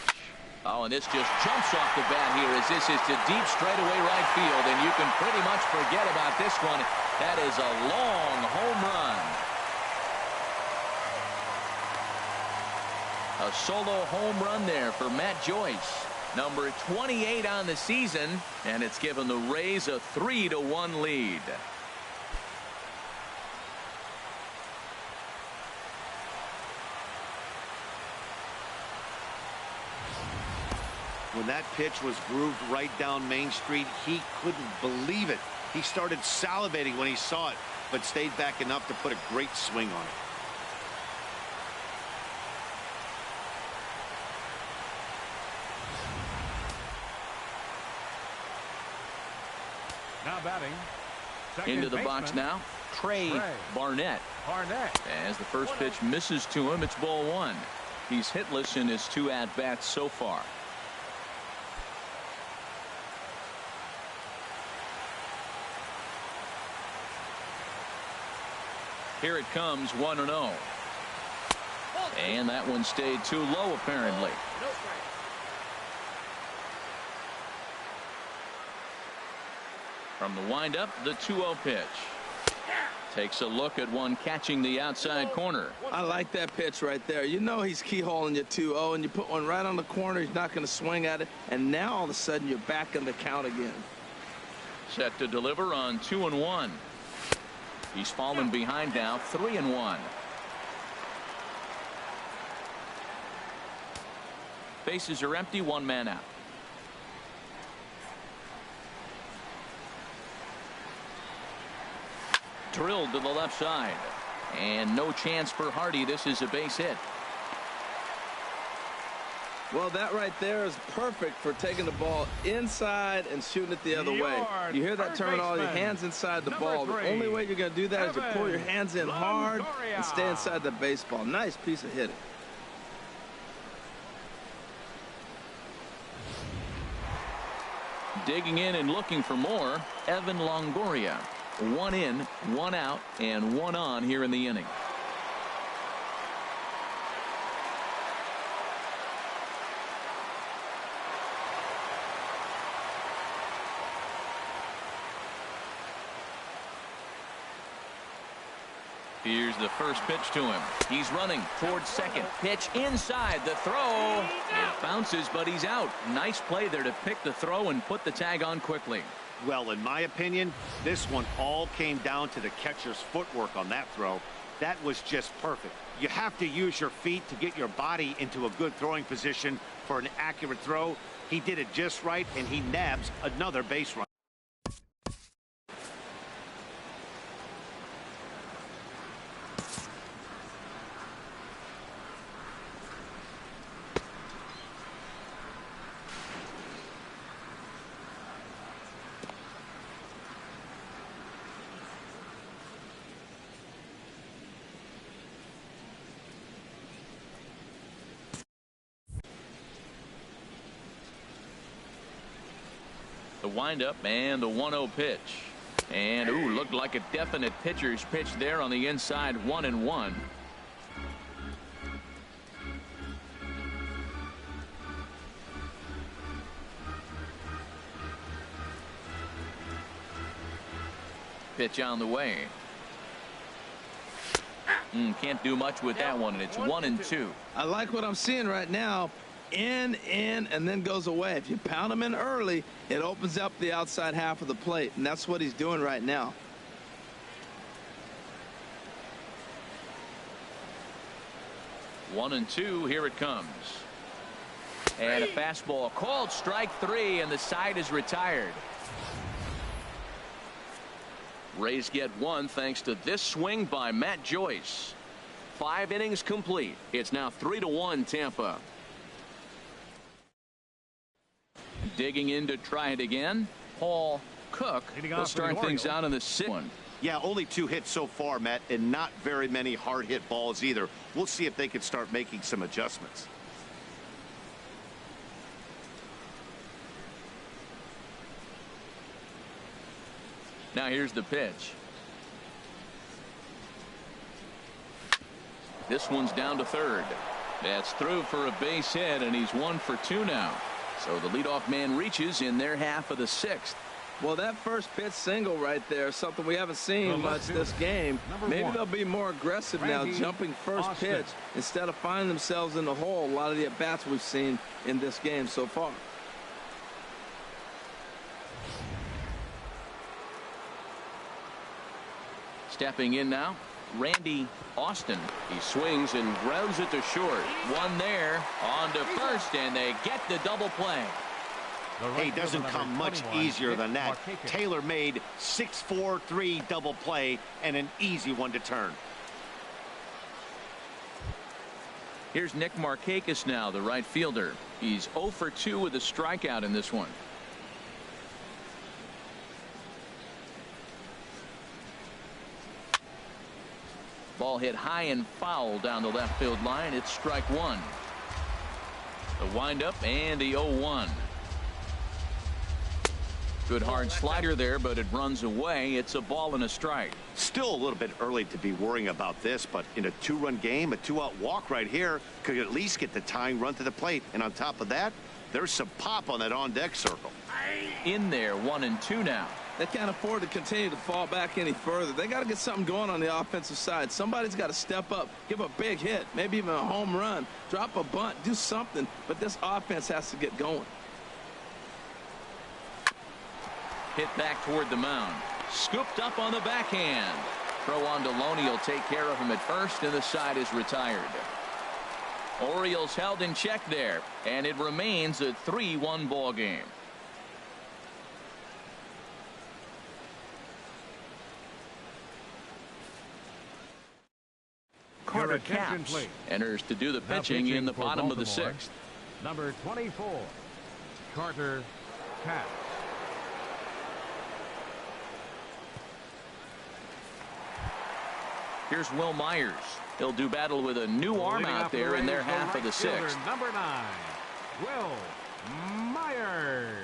Oh, and this just jumps off the bat here as this is to deep straightaway right field, and you can pretty much forget about this one. That is a long home run. A solo home run there for Matt Joyce. Number 28 on the season, and it's given the Rays a 3-1 lead. When that pitch was grooved right down Main Street, he couldn't believe it. He started salivating when he saw it, but stayed back enough to put a great swing on it. Now batting. Second Into the baseman, box now. Trey Barnett. As the first pitch misses to him, it's ball one. He's hitless in his 2 at-bats so far. Here it comes, 1-0. And that one stayed too low, apparently. From the windup, the 2-0 pitch. Takes a look at one catching the outside corner. I like that pitch right there. You know he's keyholing your 2-0, and you put one right on the corner. He's not going to swing at it. And now all of a sudden you're back in the count again. Set to deliver on 2-1. He's fallen behind now, 3-1. Bases are empty, 1 man out. Drilled to the left side. And no chance for Hardy. This is a base hit. Well, that right there is perfect for taking the ball inside and shooting it the other way. You hear that turn all your hands inside the ball. The only way you're going to do that is to pull your hands in hard and stay inside the baseball. Nice piece of hitting. Digging in and looking for more, Evan Longoria. 1 in, 1 out, and 1 on here in the inning. Here's the first pitch to him. He's running towards second. Pitch inside. The throw. It bounces, but he's out. Nice play there to pick the throw and put the tag on quickly. Well, in my opinion, this one all came down to the catcher's footwork on that throw. That was just perfect. You have to use your feet to get your body into a good throwing position for an accurate throw. He did it just right, and he nabs another base run. The windup and the 1-0 pitch. And ooh, looked like a definite pitcher's pitch there on the inside. 1-1. Pitch on the way. Can't do much with that one, and it's 1-2. I like what I'm seeing right now. in, and then goes away. If you pound him in early, it opens up the outside half of the plate, and that's what he's doing right now. One and two, here it comes. And a fastball called strike three, and the side is retired. Rays get one thanks to this swing by Matt Joyce. 5 innings complete. It's now 3-1 Tampa. Digging in to try it again, Paul Cook will start things out in the 6th one. Yeah, only 2 hits so far, Matt, and not very many hard hit balls either. We'll see if they can start making some adjustments. Now here's the pitch. This one's down to third. That's through for a base hit, and he's 1 for 2 now. So the leadoff man reaches in their half of the 6th. Well, that first pitch single right there, something we haven't seen much this game. Maybe they'll be more aggressive now, jumping first pitch instead of finding themselves in the hole. A lot of the at-bats we've seen in this game so far. Stepping in now, Randy Austin. He swings and grounds it to short. One there, on to first, and they get the double play. Hey, doesn't come much easier than that. Tailor-made 6-4-3 double play and an easy one to turn. Here's Nick Markakis now, the right fielder. He's 0 for 2 with a strikeout in this one. Ball hit high and foul down the left field line. It's strike one. The windup and the 0-1. Good hard slider there, but it runs away. It's a ball and a strike. Still a little bit early to be worrying about this, but in a 2-run game, a 2-out walk right here could at least get the tying run to the plate. And on top of that, there's some pop on that on-deck circle. In there, 1 and 2 now. They can't afford to continue to fall back any further. They got to get something going on the offensive side. Somebody's got to step up, give a big hit, maybe even a home run, drop a bunt, do something. But this offense has to get going. Hit back toward the mound. Scooped up on the backhand. Throw on to Loney will take care of him at first, and the side is retired. Orioles held in check there, and it remains a 3-1 ball game. Carter Capps enters to do the pitching in the bottom of the 6th. Number 24, Carter Capps. Here's Will Myers. He'll do battle with a new arm out there in their half of the 6th. Number 9, Will Myers.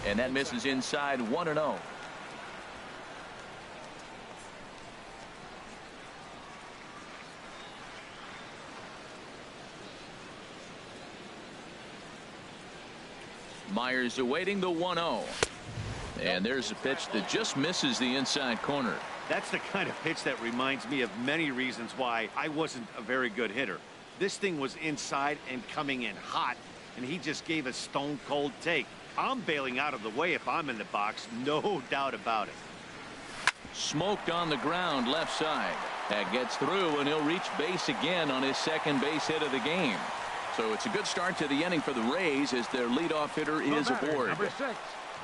And that misses inside 1-0. Myers awaiting the 1-0. And there's a pitch that just misses the inside corner. That's the kind of pitch that reminds me of many reasons why I wasn't a very good hitter. This thing was inside and coming in hot, and he just gave a stone cold take. I'm bailing out of the way if I'm in the box, no doubt about it. Smoked on the ground left side. That gets through, and he'll reach base again on his second base hit of the game. So it's a good start to the inning for the Rays as their leadoff hitter is aboard. Number 6,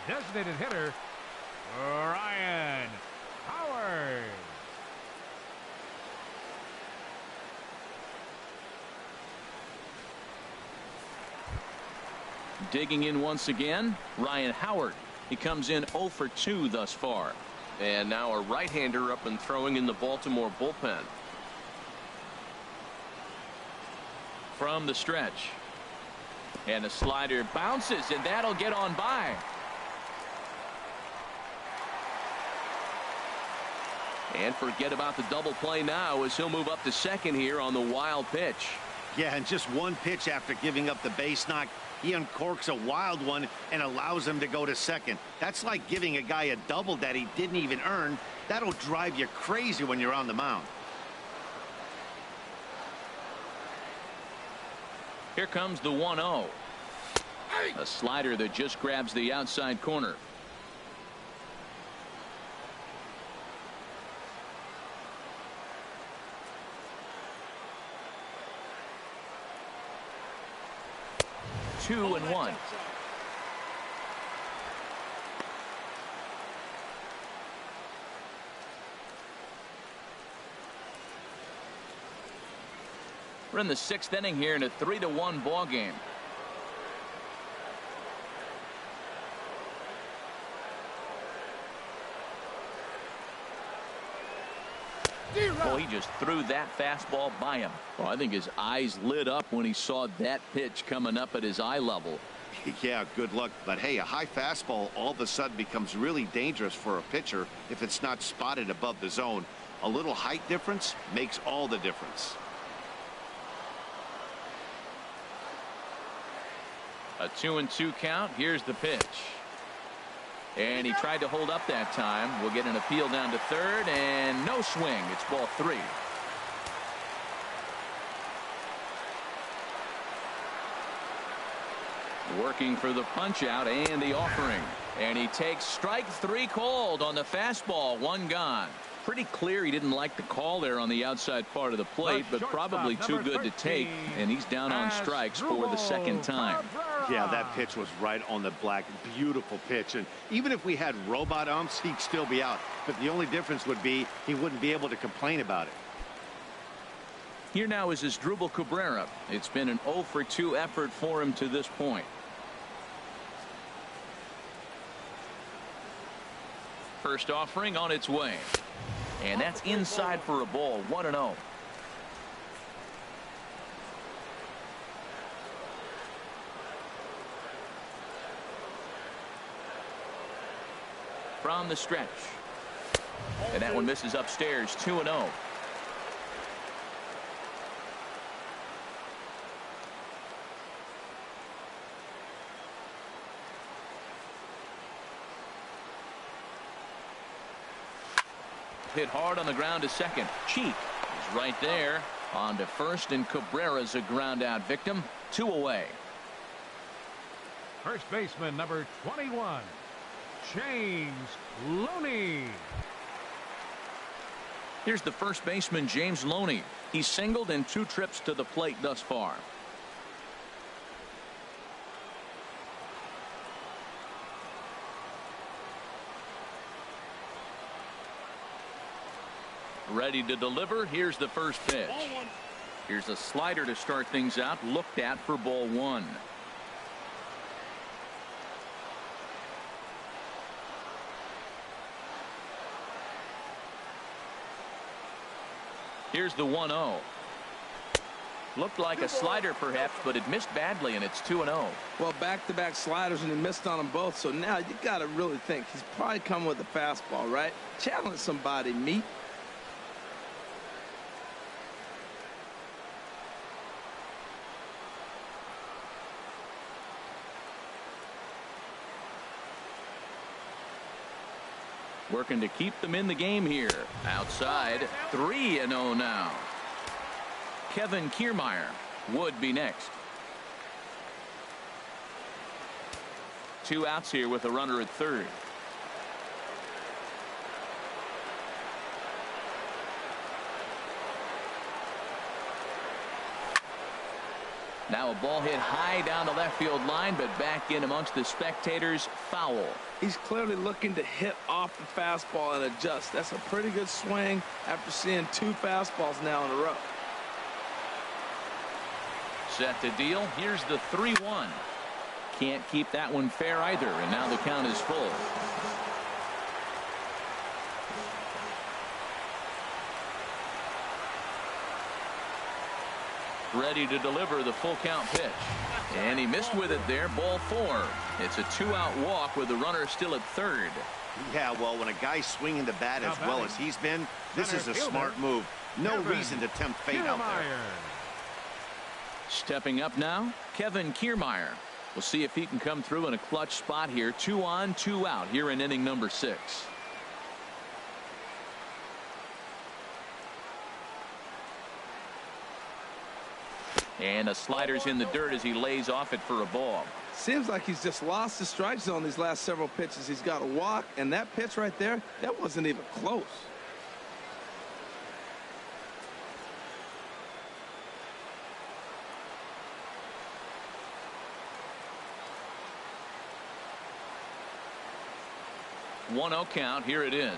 designated hitter, Ryan Howard. Digging in once again, Ryan Howard. He comes in 0 for 2 thus far. And now a right-hander up and throwing in the Baltimore bullpen. From the stretch. And a slider bounces, and that'll get on by. And forget about the double play now as he'll move up to second here on the wild pitch. Yeah, and just one pitch after giving up the base knock, he uncorks a wild one and allows him to go to second. That's like giving a guy a double that he didn't even earn. That'll drive you crazy when you're on the mound. Here comes the 1-0. A slider that just grabs the outside corner. Two and one. We're in the 6th inning here in a 3-1 ball game. Oh, he just threw that fastball by him. Well, I think his eyes lit up when he saw that pitch coming up at his eye level. Yeah, good luck. But hey, a high fastball all of a sudden becomes really dangerous for a pitcher if it's not spotted above the zone. A little height difference makes all the difference. A 2-2 count. Here's the pitch. And he tried to hold up that time. We'll get an appeal down to third, and no swing. It's ball 3. Working for the punch out and the offering. And he takes strike 3 called on the fastball. 1 gone. Pretty clear he didn't like the call there on the outside part of the plate, but probably too good to take, and he's down on strikes for the 2nd time. Yeah, that pitch was right on the black. Beautiful pitch. And even if we had robot umps, he'd still be out. But the only difference would be he wouldn't be able to complain about it. Here now is Asdrubal Cabrera. It's been an 0-for-2 effort for him to this point. First offering on its way. And that's inside for a ball. 1-0. From the stretch. And that one misses upstairs. 2-0. Hit hard on the ground to second. Cheek is right there. On to first, and Cabrera's a ground out victim. 2 away. First baseman number 21, James Loney. Here's the first baseman, James Loney. He's singled in 2 trips to the plate thus far. Ready to deliver. Here's the first pitch. Here's a slider to start things out. Looked at for ball 1. Here's the 1-0. Looked like a slider perhaps, but it missed badly, and it's 2-0. Well, back-to-back sliders, and he missed on them both. So now you got to really think he's probably coming with a fastball, right? Challenge somebody, meet. Working to keep them in the game here. Outside, 3-0 now. Kevin Kiermaier would be next. 2 outs here with a runner at third. Now a ball hit high down the left field line, but back in amongst the spectators. Foul. He's clearly looking to hit off the fastball and adjust. That's a pretty good swing after seeing 2 fastballs now in a row. Set to deal. Here's the 3-1. Can't keep that one fair either, and now the count is full. Ready to deliver the full count pitch. And he missed with it there. Ball 4. It's a 2-out walk with the runner still at third. Yeah, well, when a guy's swinging the bat as well as he's been, this is a smart move. No reason to tempt fate out there. Stepping up now, Kevin Kiermaier. We'll see if he can come through in a clutch spot here. 2 on, 2 out here in inning number 6. And a slider's in the dirt as he lays off it for a ball. Seems like he's just lost the strike zone these last several pitches. He's got a walk, and that pitch right there, that wasn't even close. One-0 count. Here it is.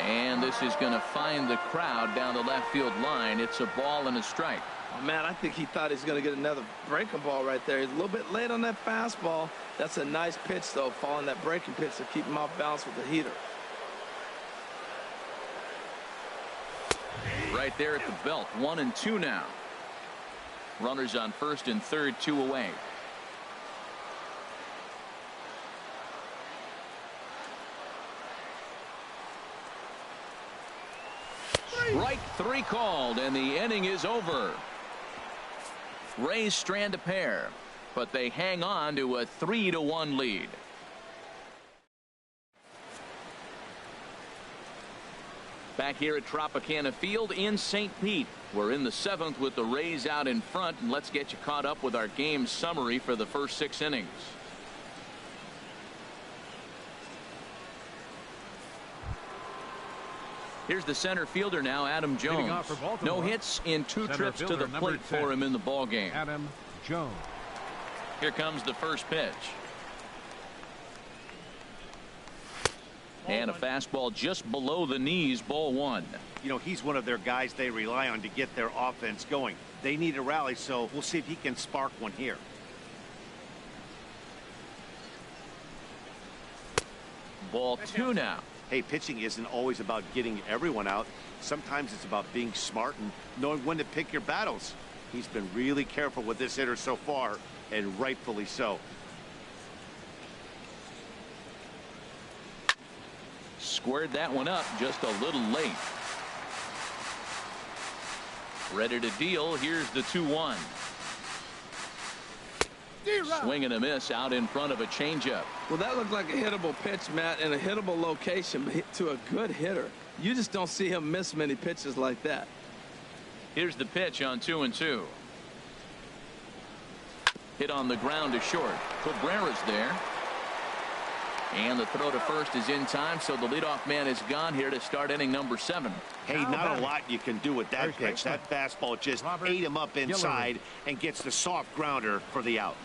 And this is going to find the crowd down the left field line. It's a ball and a strike. Oh, man, I think he thought he's going to get another breaking ball right there. He's a little bit late on that fastball. That's a nice pitch, though, following that breaking pitch to keep him off balance with the heater. Right there at the belt. 1 and 2 now. Runners on first and third, 2 away. Strike 3 called, and the inning is over. Rays strand a pair, but they hang on to a 3-1 lead. Back here at Tropicana Field in St. Pete. We're in the 7th with the Rays out in front, and let's get you caught up with our game summary for the first 6 innings. Here's the center fielder now, Adam Jones. No hits in 2 trips to the plate for him in the ball game. Adam Jones. Here comes the first pitch. And a fastball just below the knees, ball 1. You know, he's one of their guys they rely on to get their offense going. They need a rally, so we'll see if he can spark one here. Ball 2 now. Hey, pitching isn't always about getting everyone out. Sometimes it's about being smart and knowing when to pick your battles. He's been really careful with this hitter so far, and rightfully so. Squared that one up just a little late. Ready to deal. Here's the 2-1. Swing and a miss out in front of a changeup. Well, that looked like a hittable pitch, Matt, in a hittable location to a good hitter. You just don't see him miss many pitches like that. Here's the pitch on 2-2. Hit on the ground to short. Cabrera's there. And the throw to first is in time, so the leadoff man is gone here to start inning number 7. Hey, not a lot you can do with that pitch. That fastball just ate him up inside and gets the soft grounder for the out.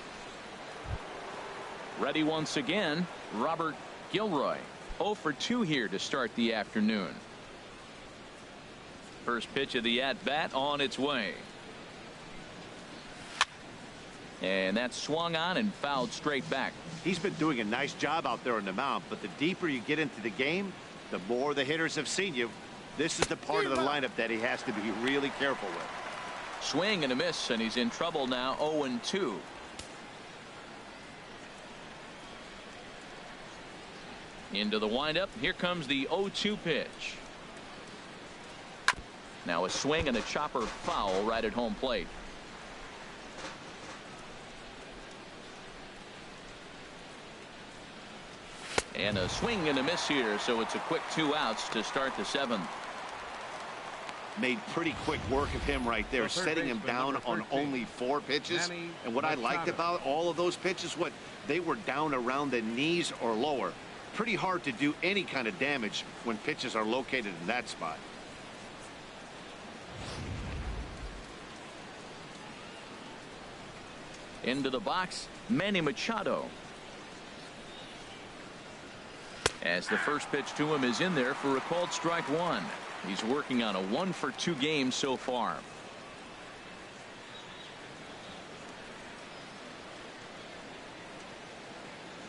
Ready once again, Robert Gilroy. 0 for 2 here to start the afternoon. First pitch of the at-bat on its way. And that's swung on and fouled straight back. He's been doing a nice job out there on the mound, but the deeper you get into the game, the more the hitters have seen you. This is the part of the lineup that he has to be really careful with. Swing and a miss, and he's in trouble now. 0-2. Into the windup. Here comes the 0-2 pitch. Now a swing and a chopper foul right at home plate. And a swing and a miss here, so it's a quick 2 outs to start the 7th. Made pretty quick work of him right there, setting him down on only 4 pitches. And what I liked about all of those pitches, what they were down around the knees or lower. Pretty hard to do any kind of damage when pitches are located in that spot. Into the box, Manny Machado. As the first pitch to him is in there for a called strike 1. He's working on a 1 for 2 game so far.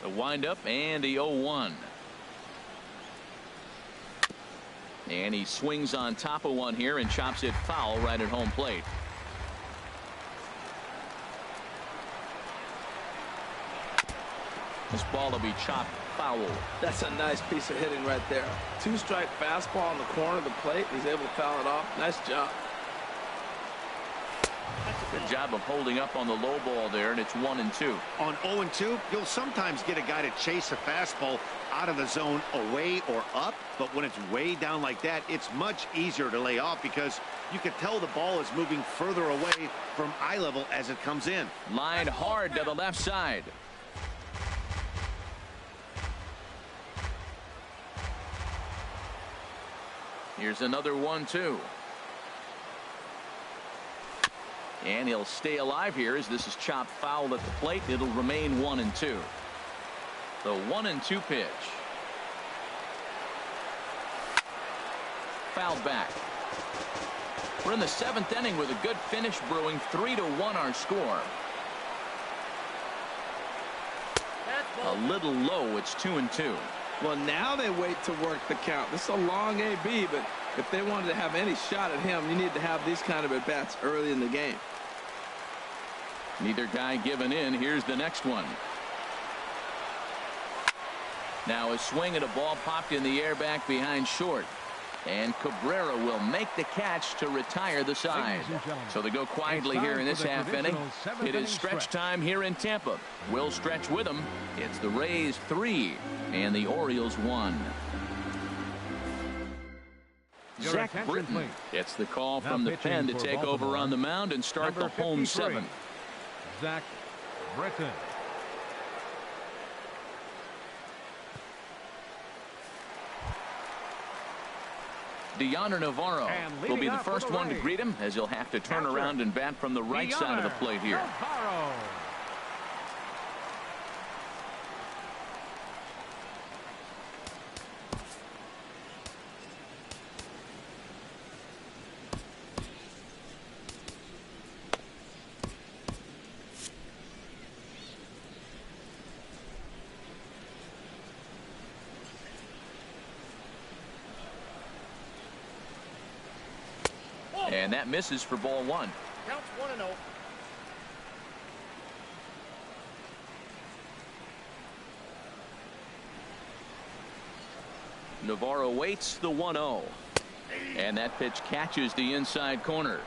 The windup and the 0-1. And he swings on top of one here and chops it foul right at home plate. This ball will be chopped foul. That's a nice piece of hitting right there. 2-strike fastball on the corner of the plate. He's able to foul it off. Nice job. Good job of holding up on the low ball there, and it's 1-2. On 0-2, you'll sometimes get a guy to chase a fastball out of the zone away or up, but when it's way down like that, it's much easier to lay off because you can tell the ball is moving further away from eye level as it comes in. Line hard to the left side. Here's another 1-2. And he'll stay alive here as this is chopped foul at the plate. It'll remain 1-2. The 1-2 pitch. Fouled back. We're in the 7th inning with a good finish brewing. 3-1 our score. A little low. It's 2-2. Well, now they wait to work the count. This is a long AB, but if they wanted to have any shot at him, you need to have these kind of at-bats early in the game. Neither guy giving in. Here's the next one. Now a swing at a ball popped in the air back behind short. And Cabrera will make the catch to retire the side. So they go quietly here in this half inning. It is stretch time here in Tampa. We'll stretch with them. It's the Rays 3 and the Orioles 1. Zach Britton gets the call from the pen to take over on the mound and start the home 7. Zach Britton. Deoner Navarro will be the first one to greet him as he'll have to turn around and bat from the right side of the plate here. Navarro. And that misses for ball 1. Counts 1-0. Navarro waits the 1-0. And that pitch catches the inside corner.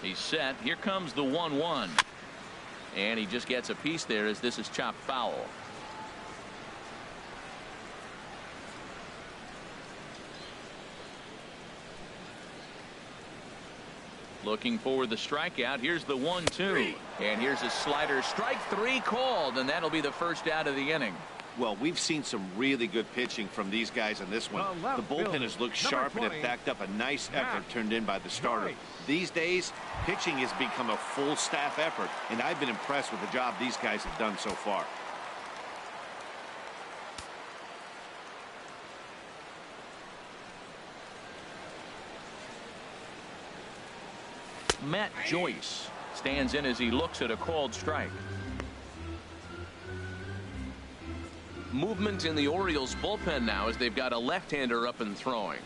He's set. Here comes the 1-1. And he just gets a piece there as this is chopped foul. Looking for the strikeout. Here's the 1-2. And here's a slider. Strike 3 called, and that'll be the first out of the inning. Well, we've seen some really good pitching from these guys in this one. The bullpen has looked sharp and it backed up a nice effort turned in by the starter. These days, pitching has become a full staff effort, and I've been impressed with the job these guys have done so far. Matt Joyce stands in as he looks at a called strike. Movement in the Orioles bullpen now as they've got a left-hander up and throwing.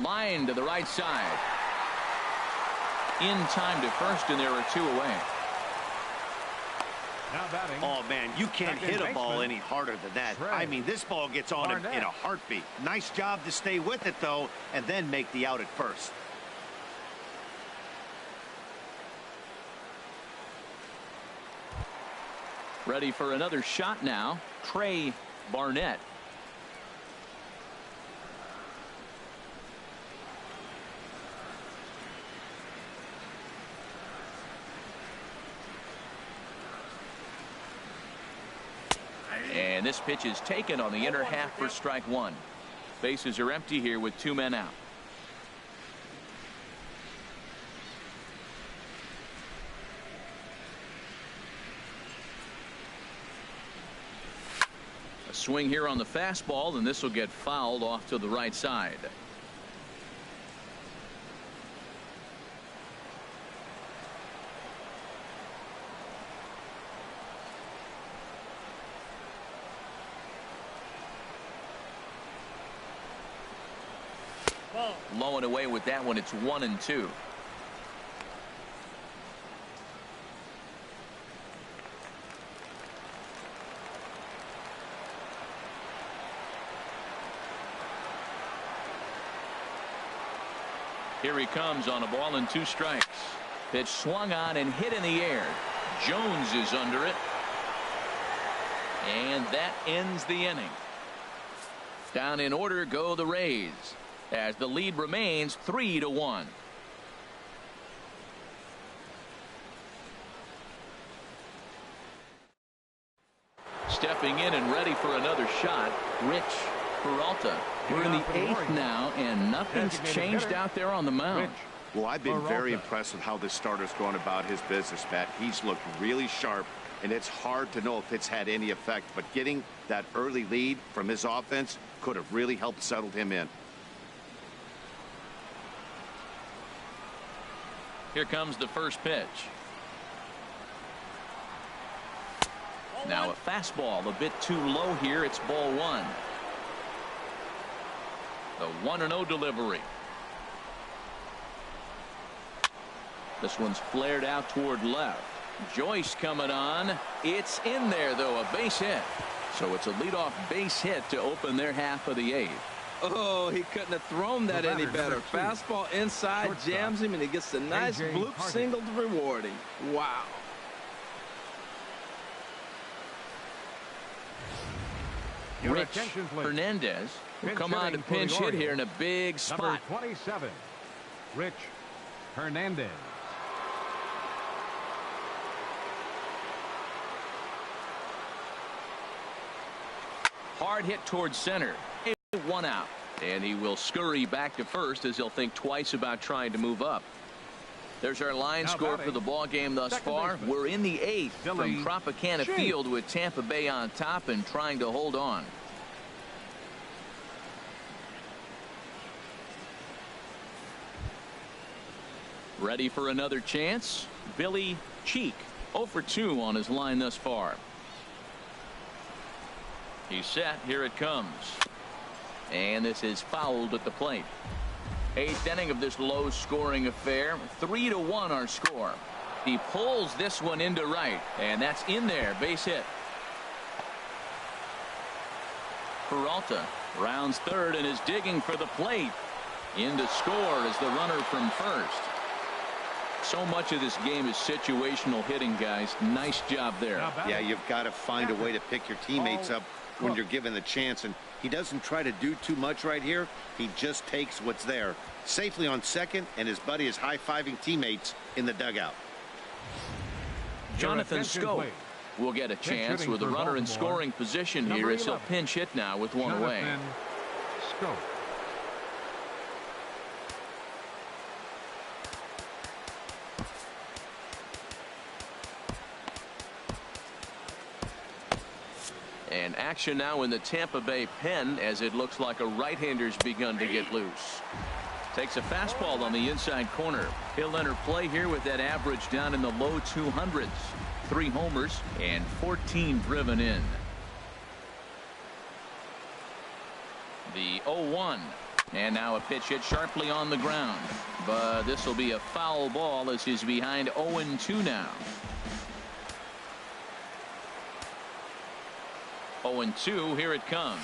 Line to the right side. In time to first, and there are 2 away. Now batting. Oh, man, you can't hit a ball any harder than that. I mean, this ball gets on him in a heartbeat. Nice job to stay with it, though, and then make the out at first. Ready for another shot now. Trey Barnett. And this pitch is taken on the inner half for strike 1. Bases are empty here with 2 men out. A swing here on the fastball, and this will get fouled off to the right side. Low and away with that one. It's 1-2. Here he comes on a ball and 2 strikes. Pitch swung on and hit in the air. Jones is under it. And that ends the inning. Down in order go the Rays, as the lead remains 3-1. Stepping in and ready for another shot, Rich Peralta. We're in the 8th now, and nothing's changed out there on the mound. Well, I've been very impressed with how this starter's going about his business, Matt. He's looked really sharp, and it's hard to know if it's had any effect, but getting that early lead from his offense could have really helped settle him in. Here comes the first pitch. Now a fastball a bit too low here. It's ball 1. The 1-0 delivery. This one's flared out toward left. Joyce coming on. It's in there, though, a base hit. So it's a leadoff base hit to open their half of the 8th. Oh, he couldn't have thrown that any better. Fastball inside, jams him, and he gets a nice bloop single to reward him. Wow. Rich Hernandez will come on to pinch hit here in a big spot. Number 27, Rich Hernandez. Hard hit towards center. 1 out. And he will scurry back to first as he'll think twice about trying to move up. There's our line score for the ball game thus far. We're in the 8th from Tropicana Field with Tampa Bay on top and trying to hold on. Ready for another chance? Billy Cheek, 0 for 2 on his line thus far. He's set. Here it comes. And this is fouled at the plate. 8th inning of this low-scoring affair. 3-1 our score. He pulls this one into right, and that's in there. Base hit. Peralta rounds third and is digging for the plate. In to score is the runner from first. So much of this game is situational hitting, guys. Nice job there. Yeah, you've got to find a way to pick your teammates up when you're given the chance, and he doesn't try to do too much right here. He just takes what's there safely on second, and his buddy is high-fiving teammates in the dugout. Jonathan Scope will get a chance with a runner in scoring position here as he'll pinch hit now with one away. Scope. And action now in the Tampa Bay pen as it looks like a right-hander's begun to get loose. Takes a fastball on the inside corner. He'll enter play here with that average down in the low 200s. 3 homers and 14 driven in. The 0-1. And now a pitch hit sharply on the ground. But this will be a foul ball as he's behind 0-2 now. 0-2, here it comes.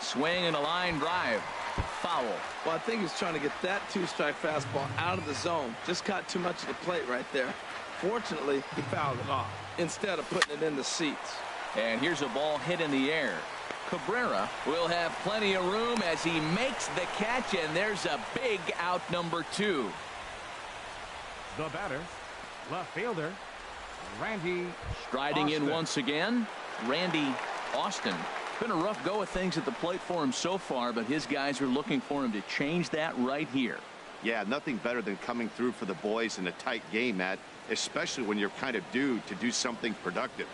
Swing and a line drive. Foul. Well, I think he's trying to get that 2-strike fastball out of the zone. Just caught too much of the plate right there. Fortunately, he fouled it off instead of putting it in the seats. And here's a ball hit in the air. Cabrera will have plenty of room as he makes the catch, and there's a big out, number 2. The batter, left fielder, Randy Striding Austin. in once again, Randy Austin. Been a rough go of things at the plate for him so far, but his guys are looking for him to change that right here. Yeah, nothing better than coming through for the boys in a tight game, Matt, especially when you're kind of due to do something productive.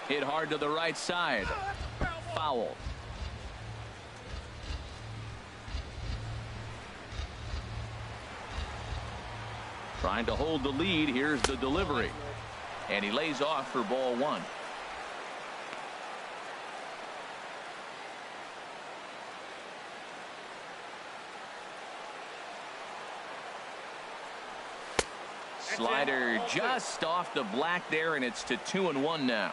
Hit hard to the right side. Foul. Trying to hold the lead. Here's the delivery. And he lays off for ball 1. Slider just off the black there, and it's to 2-1 now.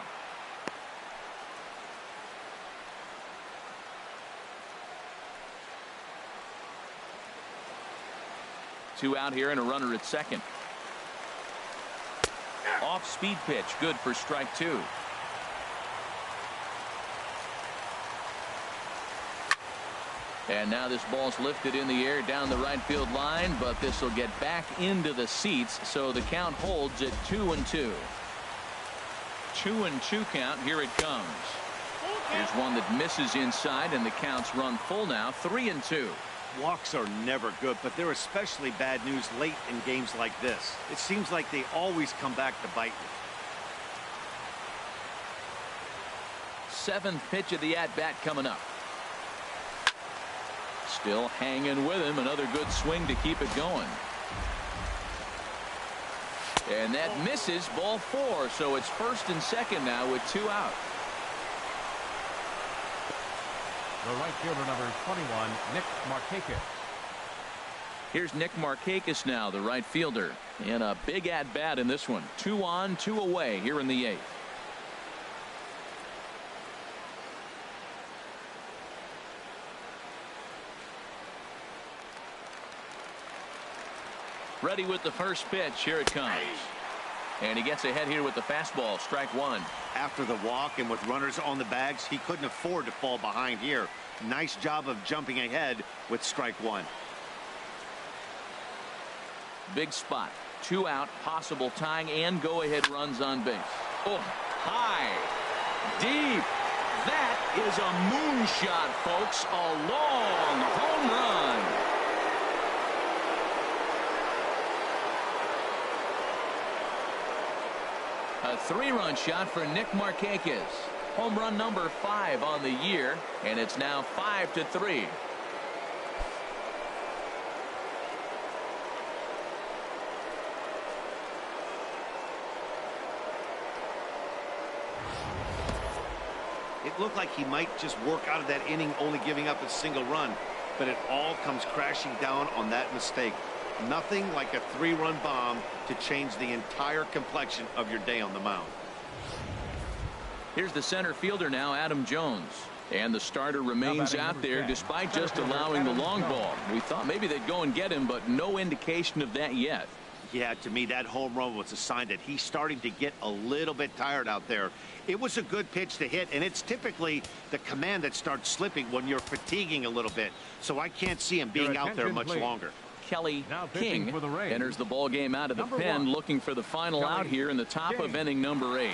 Two out here and a runner at second. Off speed pitch, good for strike two. And now this ball's lifted in the air down the right field line, but this will get back into the seats, so the count holds at 2-2. 2-2 count. Here it comes. Here's one that misses inside, and the count's run full now. 3-2. Walks are never good, but they're especially bad news late in games like this. It seems like they always come back to bite you. Seventh pitch of the at-bat coming up. Still hanging with him. Another good swing to keep it going. And that misses. Ball four. So it's first and second now with two out. The right fielder, number 21, Nick Markakis. Here's Nick Markakis now, the right fielder. And a big at-bat in this one. 2 on, 2 away here in the 8th. Ready with the first pitch. Here it comes. And he gets ahead here with the fastball. Strike one. After the walk and with runners on the bags, he couldn't afford to fall behind here. Nice job of jumping ahead with strike one. Big spot. 2 out. Possible tying and go-ahead runs on base. Oh, high. Deep. That is a moonshot, folks. A long home run. A 3-run shot for Nick Markakis. Home run number 5 on the year, and it's now 5-3. It looked like he might just work out of that inning only giving up a single run, but it all comes crashing down on that mistake. Nothing like a 3-run bomb to change the entire complexion of your day on the mound. Here's the center fielder now, Adam Jones. And the starter remains out there despite just allowing the long ball. We thought maybe they'd go and get him, but no indication of that yet. Yeah, to me, that home run was a sign that he's starting to get a little bit tired out there. It was a good pitch to hit, and it's typically the command that starts slipping when you're fatiguing a little bit. So I can't see him being out there much longer. Kelly King enters the ball game out of the pen, looking for the final out here in the top of inning number 8.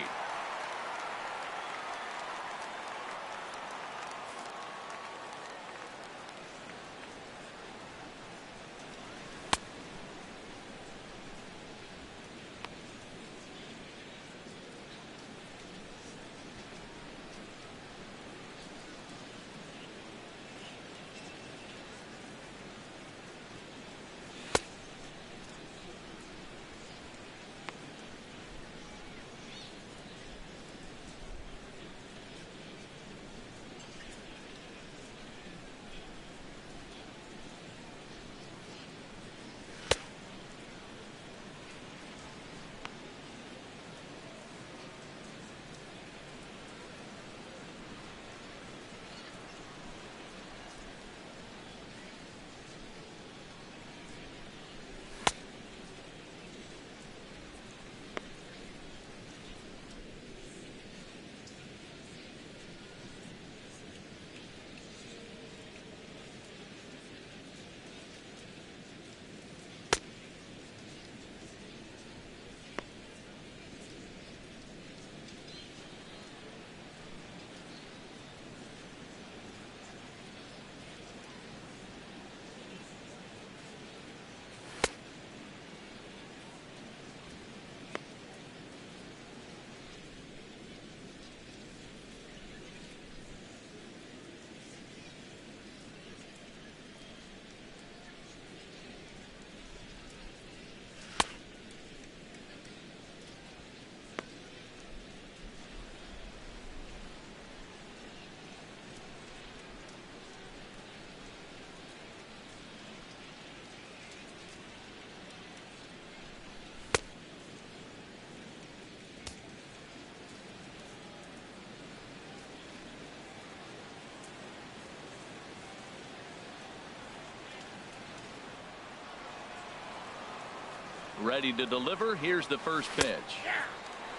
Ready to deliver. Here's the first pitch.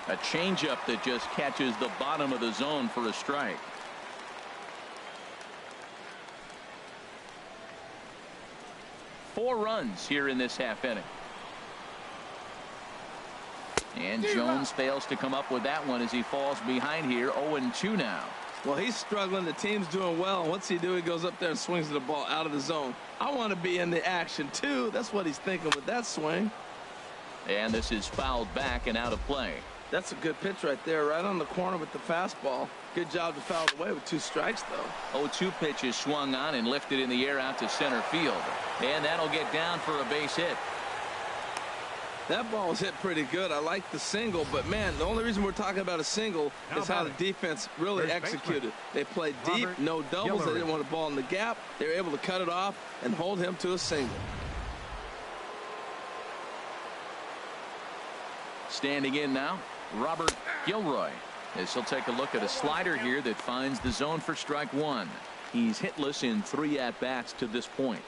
A changeup that just catches the bottom of the zone for a strike. Four runs here in this half inning. And Jones fails to come up with that one as he falls behind here. 0-2 now. Well, he's struggling. The team's doing well. And what's he do? He goes up there and swings the ball out of the zone. I want to be in the action, too. That's what he's thinking with that swing. And this is fouled back and out of play. That's a good pitch right there, right on the corner with the fastball. Good job to foul it away with 2 strikes, though. 0-2 pitch is swung on and lifted in the air out to center field. And that'll get down for a base hit. That ball was hit pretty good. I like the single, but man, the only reason we're talking about a single is how the defense really executed. They played deep, no doubles. They didn't want a ball in the gap. They were able to cut it off and hold him to a single. Standing in now, Robert Gilroy, as he'll take a look at a slider here that finds the zone for strike 1. He's hitless in 3 at-bats to this point.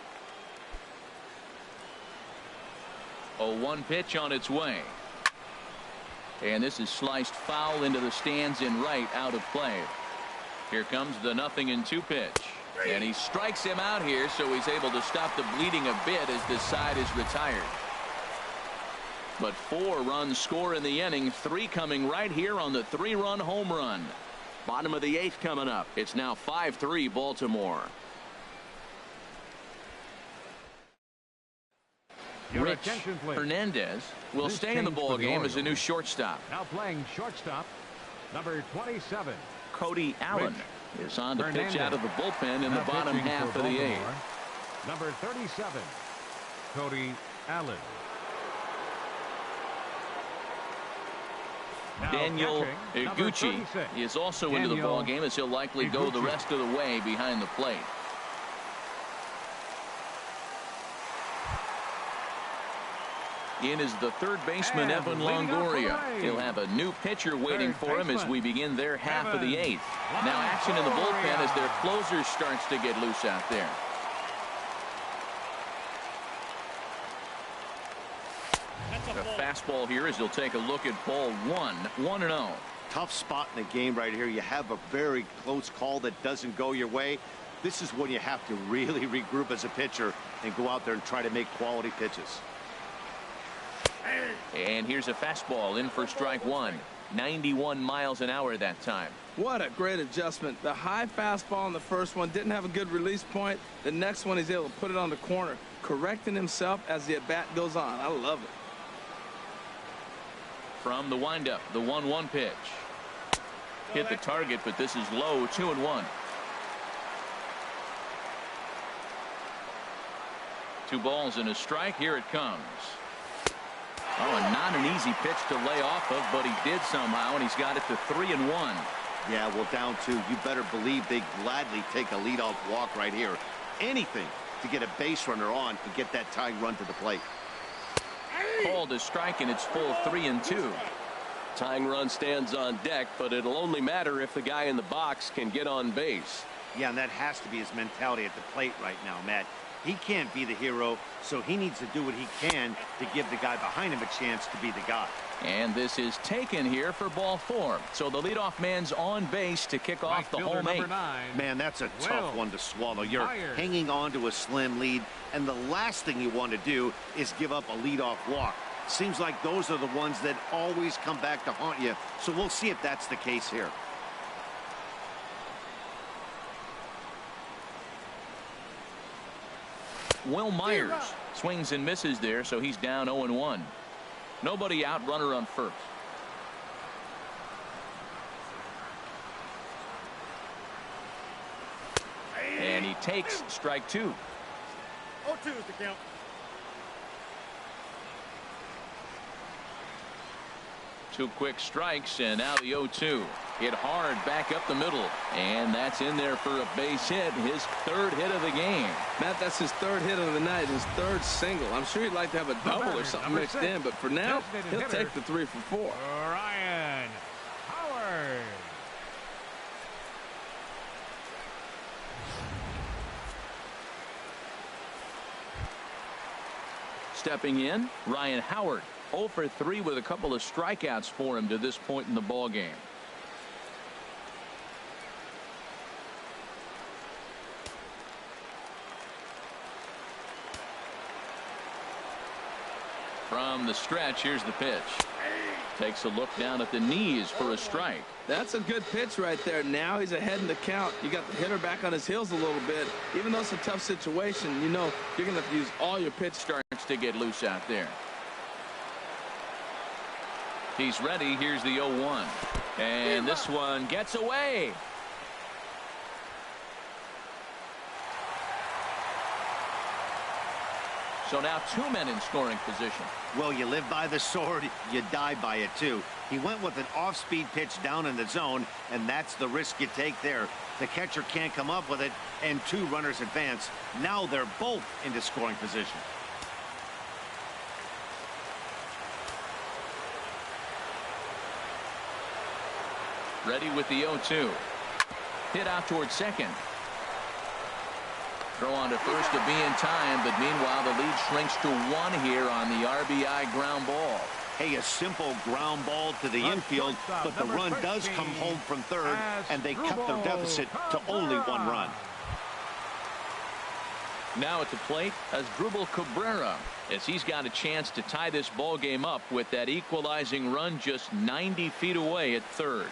0-1 pitch on its way. And this is sliced foul into the stands in right, out of play. Here comes the 0-2 pitch. And he strikes him out here, so he's able to stop the bleeding a bit as this side is retired. But 4 runs score in the inning, 3 coming right here on the 3-run home run. Bottom of the 8th coming up. It's now 5-3 Baltimore. Rich Hernandez will stay in the ball game as a new shortstop. Now playing shortstop, number 27. Cody Allen is on to pitch out of the bullpen in the bottom half of the 8th. Number 37, Cody Allen. Daniel Iguchi is also into the ball game as he'll likely go the rest of the way behind the plate. In is the third baseman, Evan Longoria. He'll have a new pitcher waiting for him as we begin their half of the 8th. Now action in the bullpen as their closer starts to get loose out there. The fastball here as he'll take a look at ball 1, 1-0. Tough spot in the game right here. You have a very close call that doesn't go your way. This is when you have to really regroup as a pitcher and go out there and try to make quality pitches. And here's a fastball in for strike 1. 91 miles an hour that time. What a great adjustment. The high fastball in the first one didn't have a good release point. The next one he's able to put it on the corner, correcting himself as the at-bat goes on. I love it. From the windup, the 1-1 pitch. Hit the target, but this is low. 2-1. 2 balls and a strike. Here it comes. Oh, and not an easy pitch to lay off of, but he did somehow, and he's got it to 3-1. Yeah, well, down 2. You better believe they gladly take a leadoff walk right here. Anything to get a base runner on and get that tying run to the plate. Called a strike, and it's full 3-2. Tying run stands on deck, but it'll only matter if the guy in the box can get on base. Yeah, and that has to be his mentality at the plate right now, Matt. He can't be the hero, so he needs to do what he can to give the guy behind him a chance to be the guy. And this is taken here for ball 4. So the leadoff man's on base to kick off the home 8. Man, that's a tough one to swallow. You're hanging on to a slim lead, and the last thing you want to do is give up a leadoff walk. Seems like those are the ones that always come back to haunt you, so we'll see if that's the case here. Will Myers swings and misses there, so he's down 0-1. Nobody out, runner on first. And he takes strike 2. 0-2 is the count. 2 quick strikes, and now the 0-2. Hit hard back up the middle, and that's in there for a base hit, his 3rd hit of the game. Matt, that's his 3rd hit of the night, his 3rd single. I'm sure he'd like to have a double or something mixed in, but for now, he'll take the 3 for 4. Ryan Howard. Stepping in, Ryan Howard. 0 for 3 with a couple of strikeouts for him to this point in the ball game. From the stretch, here's the pitch. Takes a look down at the knees for a strike. That's a good pitch right there. Now he's ahead in the count. You got the hitter back on his heels a little bit. Even though it's a tough situation, you know you're going to have to use all your pitch. Starts to get loose out there. He's ready. Here's the 0-1. And this one gets away. So now 2 men in scoring position. Well, you live by the sword, you die by it too. He went with an off-speed pitch down in the zone, and that's the risk you take there. The catcher can't come up with it, and 2 runners advance. Now they're both into scoring position. Ready with the 0-2. Hit out towards second. Throw on to first to be in time, but meanwhile the lead shrinks to 1 here on the RBI ground ball. Hey, a simple ground ball to the infield, but the run does come home from third, and they cut their deficit to only 1 run. Now at the plate, Asdrubal Cabrera, as he's got a chance to tie this ball game up with that equalizing run just 90 feet away at third.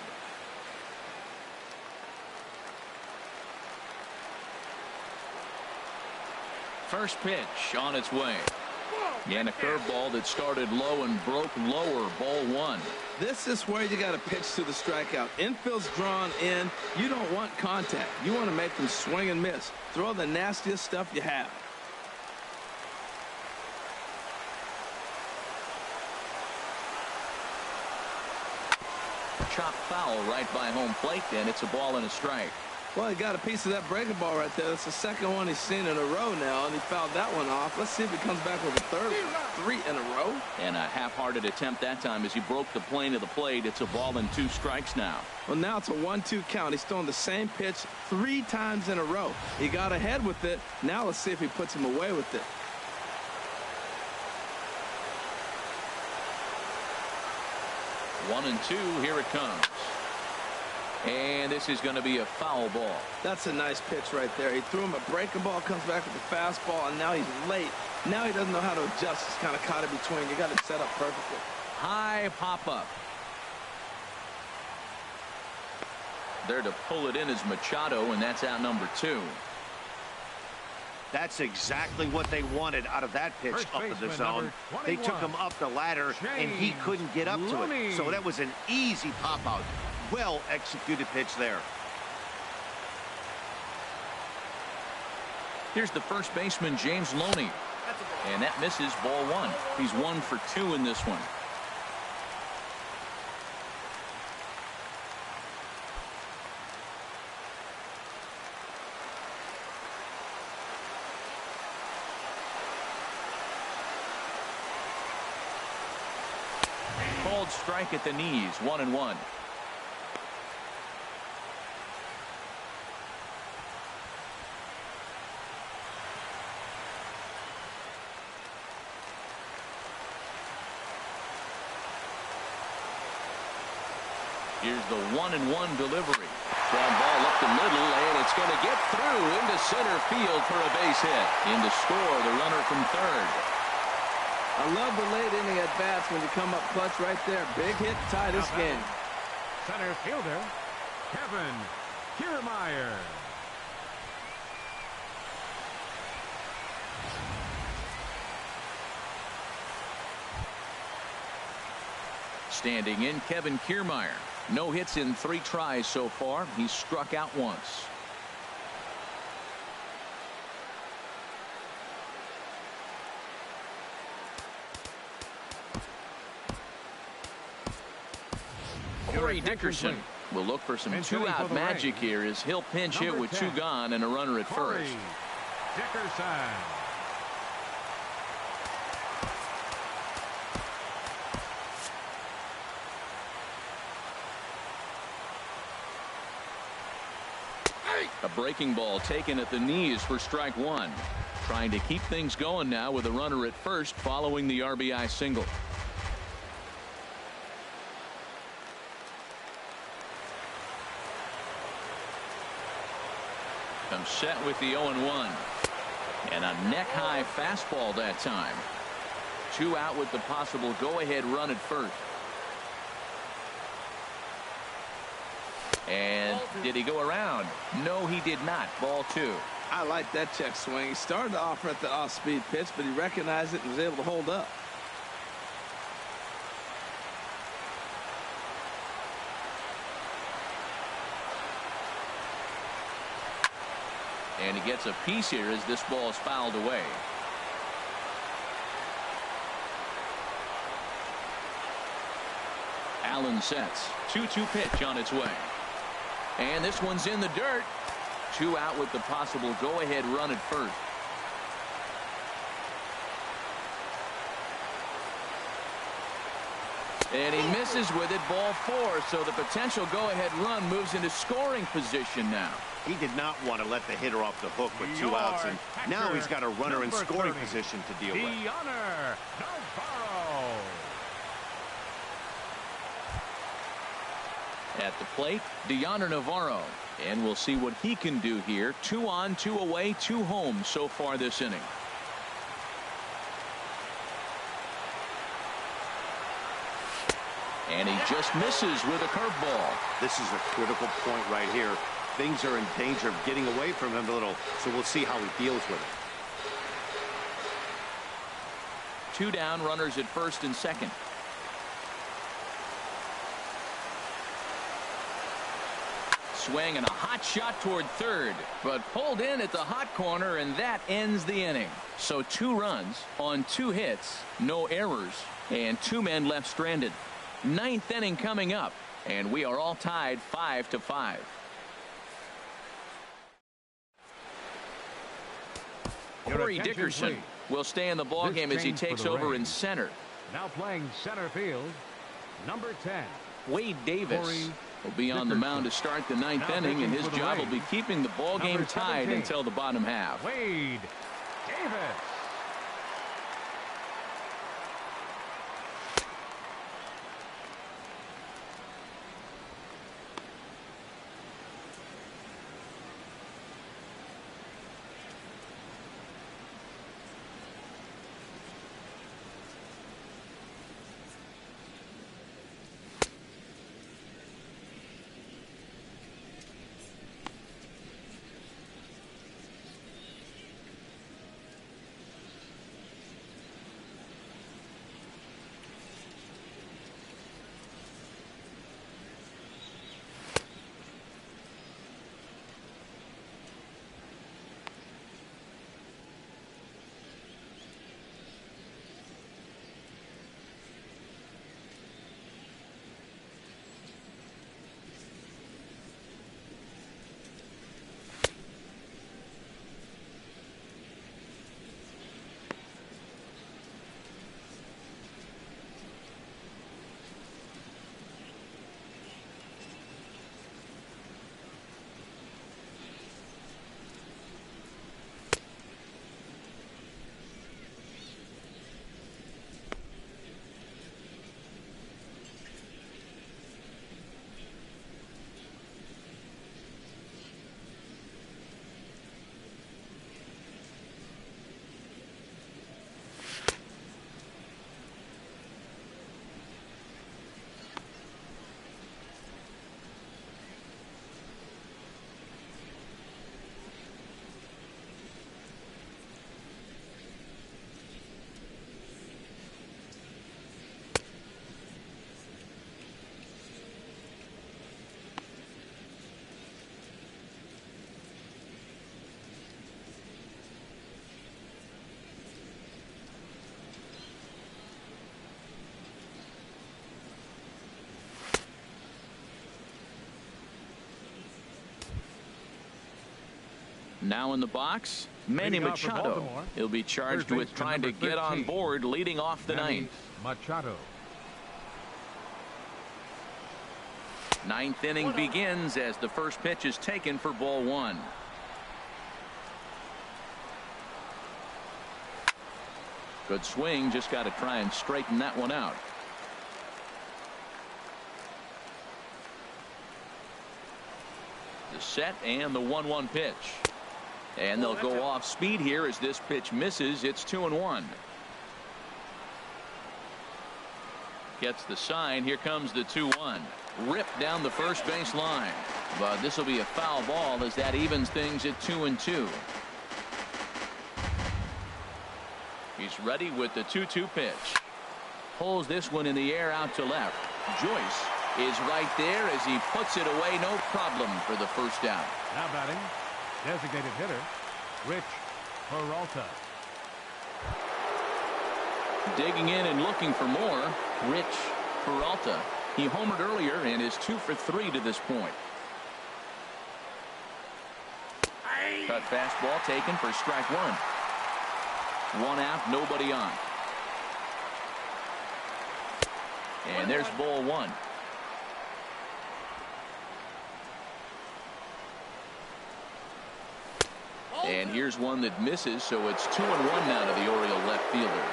First pitch on its way. And a curveball that started low and broke lower. Ball 1. This is where you got to pitch to the strikeout. Infield's drawn in. You don't want contact. You want to make them swing and miss. Throw the nastiest stuff you have. Chop foul right by home plate, and it's a ball and a strike. Well, he got a piece of that breaking ball right there. That's the second one he's seen in a row now, and he fouled that one off. Let's see if he comes back with a third one. 3 in a row. And a half-hearted attempt that time as he broke the plane of the plate. It's a ball and 2 strikes now. Well, now it's a 1-2 count. He's throwing the same pitch 3 times in a row. He got ahead with it. Now let's see if he puts him away with it. One and 2. Here it comes. And this is going to be a foul ball. That's a nice pitch right there. He threw him a breaking ball, comes back with a fastball, and now he's late. Now he doesn't know how to adjust. He's kind of caught in between. You got it set up perfectly. High pop-up. There to pull it in is Machado, and that's out number 2. That's exactly what they wanted out of that pitch up in the zone. They took him up the ladder, and he couldn't get up to it. So that was an easy pop-out. Well executed pitch there. Here's the first baseman, James Loney. And that misses. Ball 1. He's 1 for 2 in this one. Called strike at the knees. 1-1. Here's the 1-1 delivery. Ground ball up the middle, and it's going to get through into center field for a base hit. In to score the runner from third. I love the late inning at bats when you come up clutch right there. Big hit to tie this game. Center fielder, Kevin Kiermaier. Standing in, Kevin Kiermaier. No hits in 3 tries so far. He's struck out once. Corey Dickerson will look for some 2-out magic here as he'll pinch hit with 2 gone and a runner at first. Dickerson. A Breaking ball taken at the knees for strike one. Trying to keep things going now with a runner at first following the RBI single. I'm set with the 0-1. And a neck-high fastball that time. 2 out with the possible go-ahead run at first. And did he go around? No, he did not. Ball 2. I like that check swing. He started off at the off-speed pitch, but he recognized it and was able to hold up. And he gets a piece here as this ball is fouled away. Allen sets. 2-2 pitch on its way. And this one's in the dirt. 2 out with the possible go-ahead run at first. And he misses with it, ball 4. So the potential go-ahead run moves into scoring position now. He did not want to let the hitter off the hook with 2 outs, and now he's got a runner in scoring position to deal with. At the plate, Dioner Navarro. And we'll see what he can do here. 2 on, 2 away, 2 home so far this inning. And he just misses with a curveball. This is a critical point right here. Things are in danger of getting away from him a little, so we'll see how he deals with it. 2 down, runners at first and second. Swing and a hot shot toward third, but pulled in at the hot corner, and that ends the inning. So 2 runs on 2 hits, no errors, and 2 men left stranded. 9th inning coming up, and we are all tied 5-5. Corey Dickerson will stay in the ballgame as he takes over in center. Now playing center field, number 10. Wade Davis will be on the mound to start the 9th inning, and his job will be keeping the ballgame tied until the bottom half. Wade Davis. Now in the box, Manny Machado. He'll be charged with trying to get on board leading off the 9th. Machado. 9th inning begins as the first pitch is taken for ball 1. Good swing, just got to try and straighten that one out. The set and the 1-1 pitch. And they'll go off speed here as this pitch misses. It's 2-1. Gets the sign. Here comes the 2-1. Ripped down the first base line. But this will be a foul ball as that evens things at 2-2. He's ready with the 2-2 pitch. Pulls this one in the air out to left. Joyce is right there as he puts it away. No problem for the first out. Now batting, designated hitter, Rich Peralta. Digging in and looking for more, Rich Peralta. He homered earlier and is 2 for 3 to this point. Cut fastball taken for strike one. One out, nobody on. And there's ball one. And here's one that misses, so it's 2-1 now to the Oriole left fielder.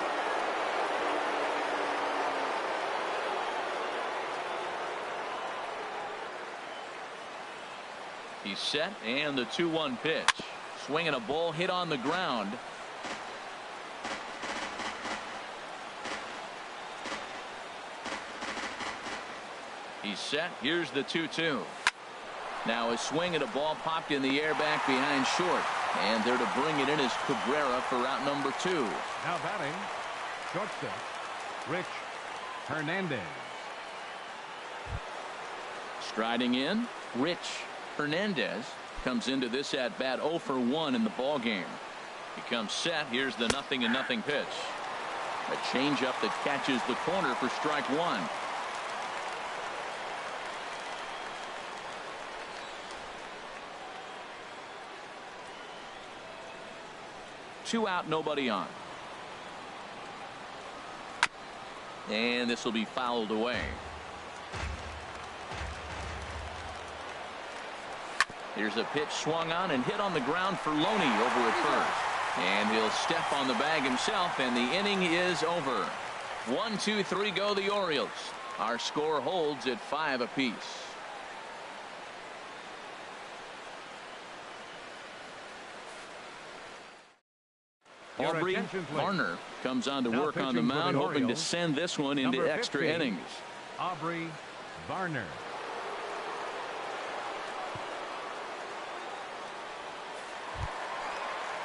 He's set, and the 2-1 pitch. Swinging a ball hit on the ground. He's set. Here's the 2-2. Now a swing at a ball popped in the air back behind short. And there to bring it in is Cabrera for out number 2. Now batting, shortstop, Rich Hernandez. Striding in, Rich Hernandez comes into this at bat 0 for 1 in the ball game. He comes set. Here's the 0-0 pitch. A changeup that catches the corner for strike one. Two out, nobody on. And this will be fouled away. Here's a pitch swung on and hit on the ground for Loney over at first. And he'll step on the bag himself, and the inning is over. 1, 2, 3 go the Orioles. Our score holds at 5 apiece. Aubrey Garner comes on to work on the mound, hoping to send this one into extra innings. Aubrey Garner.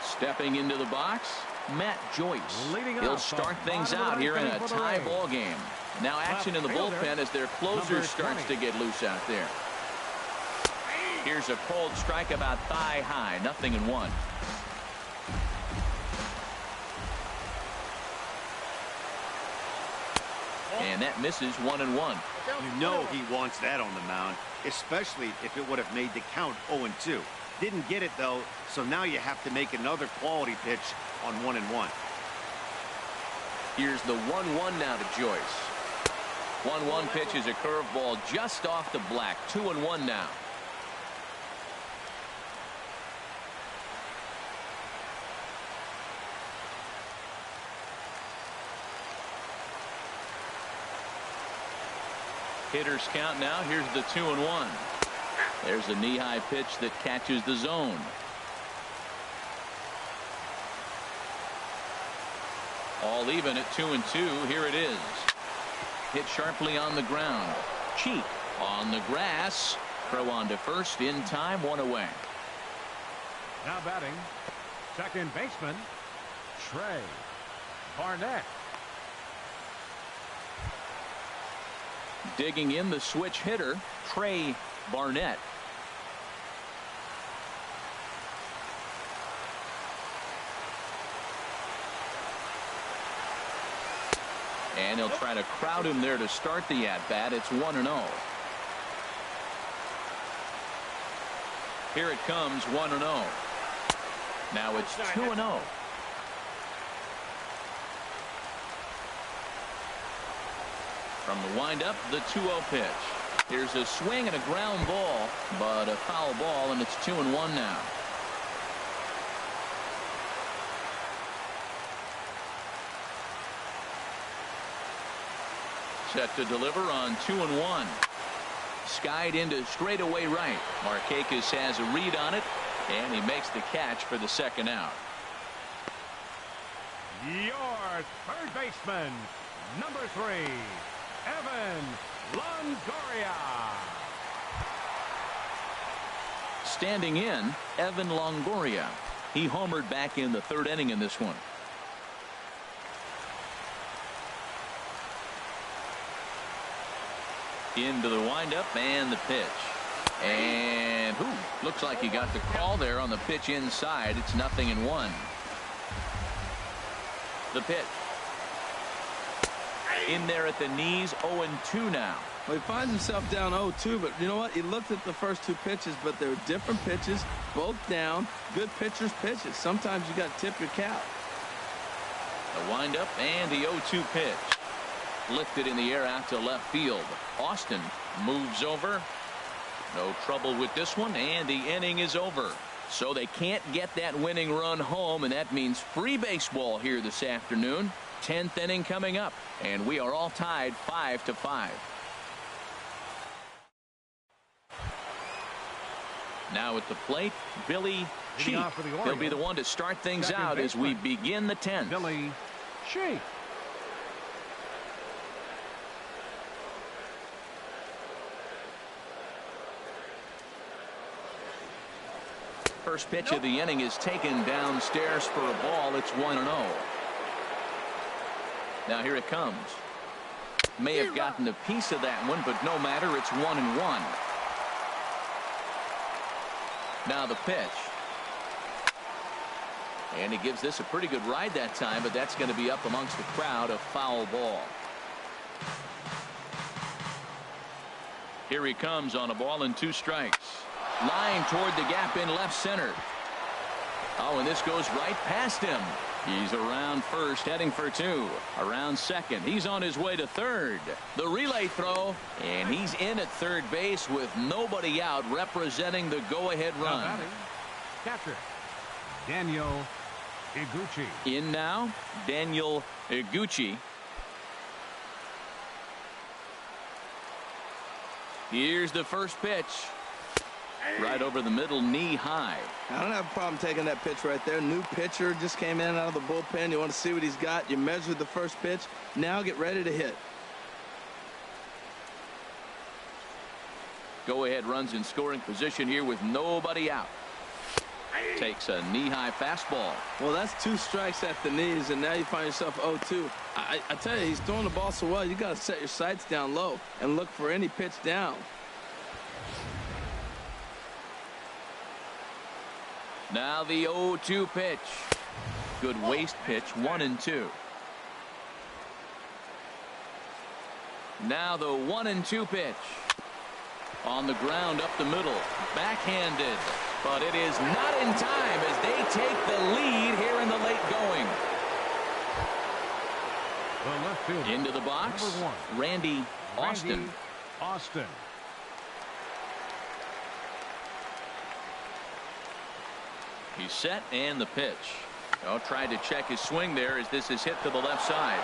Stepping into the box, Matt Joyce. He'll start things out here in a tie ball game. Now action in the bullpen as their closer starts to get loose out there. Here's a cold strike about thigh high, 0-1. And that misses 1-1. You know he wants that on the mound, especially if it would have made the count 0-2. Didn't get it though, so now you have to make another quality pitch on 1-1. Here's the 1-1 now to Joyce. 1-1 pitch is a curveball just off the black. 2-1 now. Hitters count now. Here's the 2-1. There's a knee-high pitch that catches the zone. All even at 2-2. Here it is. Hit sharply on the ground. Cheek on the grass. Throw on to first in time. One away. Now batting, second baseman, Trey Barnett. Digging in, the switch hitter, Trey Barnett. And he'll try to crowd him there to start the at-bat. It's 1-0. Here it comes, 1-0. Now it's 2-0. From the windup, the 2-0 pitch. Here's a swing and a ground ball, but a foul ball, and it's 2-1 now. Set to deliver on 2-1. Skied into straightaway right. Markakis has a read on it, and he makes the catch for the second out. Your third baseman, number 3, Evan Longoria. Standing in, Evan Longoria. He homered back in the third inning in this one. Into the windup and the pitch. And looks like he got the call there on the pitch inside. It's 0-1. The pitch. In there at the knees, 0-2 now. Well, he finds himself down 0-2, but you know what? He looked at the first 2 pitches, but they were different pitches, both down. Good pitchers' pitches. Sometimes you got to tip your cap. The windup and the 0-2 pitch. Lifted in the air out to left field. Austin moves over. No trouble with this one, and the inning is over. So they can't get that winning run home, and that means free baseball here this afternoon. 10th inning coming up, and we are all tied 5-5. Now at the plate, Billy Sheep. He'll be the one to start things out as we begin the 10th. Billy Sheep. First pitch of the inning is taken downstairs for a ball. It's 1-0. Now here it comes. May have gotten a piece of that one, but no matter. It's 1-1. Now the pitch. And he gives this a pretty good ride that time, but that's going to be up amongst the crowd. A foul ball. Here he comes on a ball and 2 strikes. Line toward the gap in left center. Oh, and this goes right past him. He's around first, heading for 2. Around second. He's on his way to third. The relay throw, and he's in at third base with nobody out, representing the go-ahead run. Catcher Daniel Iguchi. In now, Daniel Iguchi. Here's the first pitch. Right over the middle, knee high. I don't have a problem taking that pitch right there. New pitcher just came in out of the bullpen. You want to see what he's got. You measure the first pitch. Now get ready to hit. Go ahead runs in scoring position here with nobody out. Takes a knee-high fastball. Well, that's 2 strikes at the knees, and now you find yourself 0-2. I tell you, he's throwing the ball so well, you got to set your sights down low and look for any pitch down. Now the 0-2 pitch. Good waist pitch, 1-2. Now the 1-2 pitch. On the ground up the middle. Backhanded. But it is not in time as they take the lead here in the late going. The left fielder, into the box. number 1, Randy Austin. Austin. He's set and the pitch. Oh, tried to check his swing there as this is hit to the left side.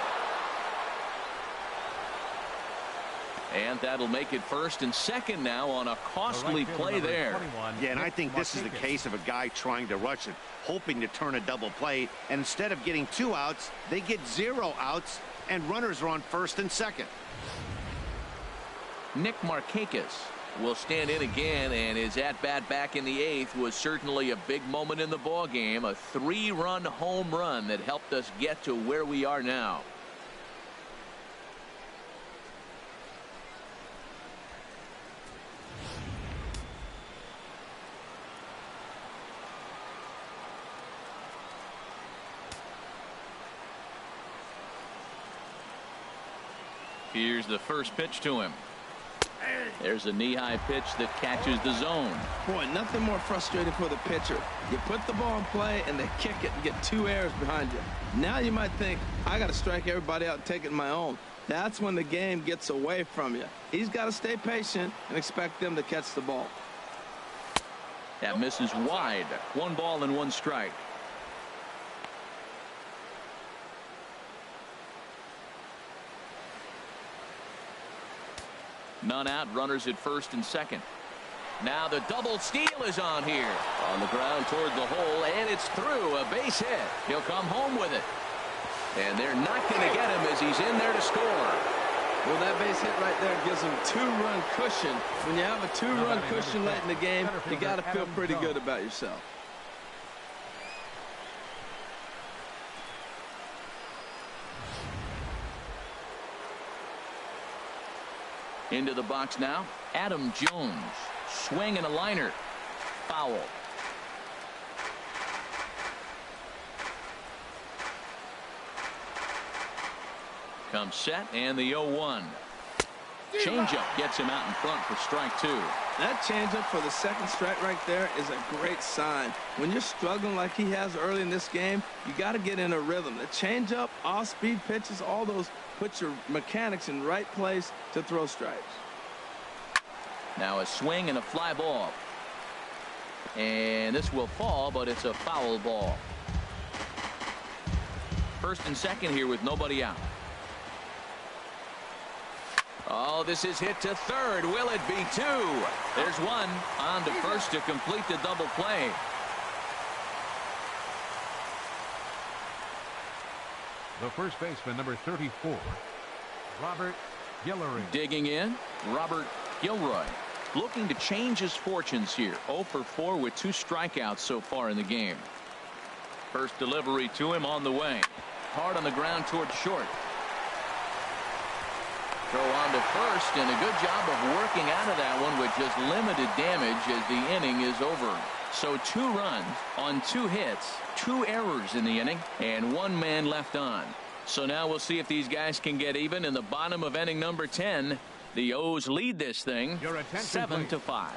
And that'll make it first and second now on a costly play there. Yeah, and I think this is the case of a guy trying to rush it, hoping to turn a double play, and instead of getting 2 outs, they get 0 outs, and runners are on first and second. Nick Markakis will stand in again, and his at-bat back in the 8th was certainly a big moment in the ball game. A 3-run home run that helped us get to where we are now. Here's the first pitch to him. There's a knee-high pitch that catches the zone. Boy, nothing more frustrating for the pitcher. You put the ball in play and they kick it and get 2 errors behind you. Now you might think, I got to strike everybody out and take it my own. That's when the game gets away from you. He's got to stay patient and expect them to catch the ball. That misses wide. 1 ball and 1 strike. None out. Runners at first and second. Now the double steal is on here. On the ground toward the hole, and it's through. A base hit. He'll come home with it. And they're not going to get him as he's in there to score. Well, that base hit right there gives him two-run cushion. When you have a two-run cushion late in the game, you got to feel pretty good about yourself. Into the box now, Adam Jones. Swing and a liner. Foul. Comes set and the 0-1. Changeup gets him out in front for strike two. That changeup for the second strike right there is a great sign. When you're struggling like he has early in this game, you got to get in a rhythm. The changeup, off-speed pitches, all those put your mechanics in right place to throw strikes. Now a swing and a fly ball. And this will fall, but it's a foul ball. First and second here with nobody out. Oh, this is hit to third. Will it be two? There's one on to first to complete the double play. The first baseman, number 34, Robert Guillory. Digging in, Robert Gilroy. Looking to change his fortunes here. 0 for 4 with 2 strikeouts so far in the game. First delivery to him on the way. Hard on the ground toward short. Throw on to first, and a good job of working out of that one with just limited damage as the inning is over. So 2 runs on 2 hits, 2 errors in the inning, and 1 man left on. So now we'll see if these guys can get even in the bottom of inning number 10. The O's lead this thing 7-5.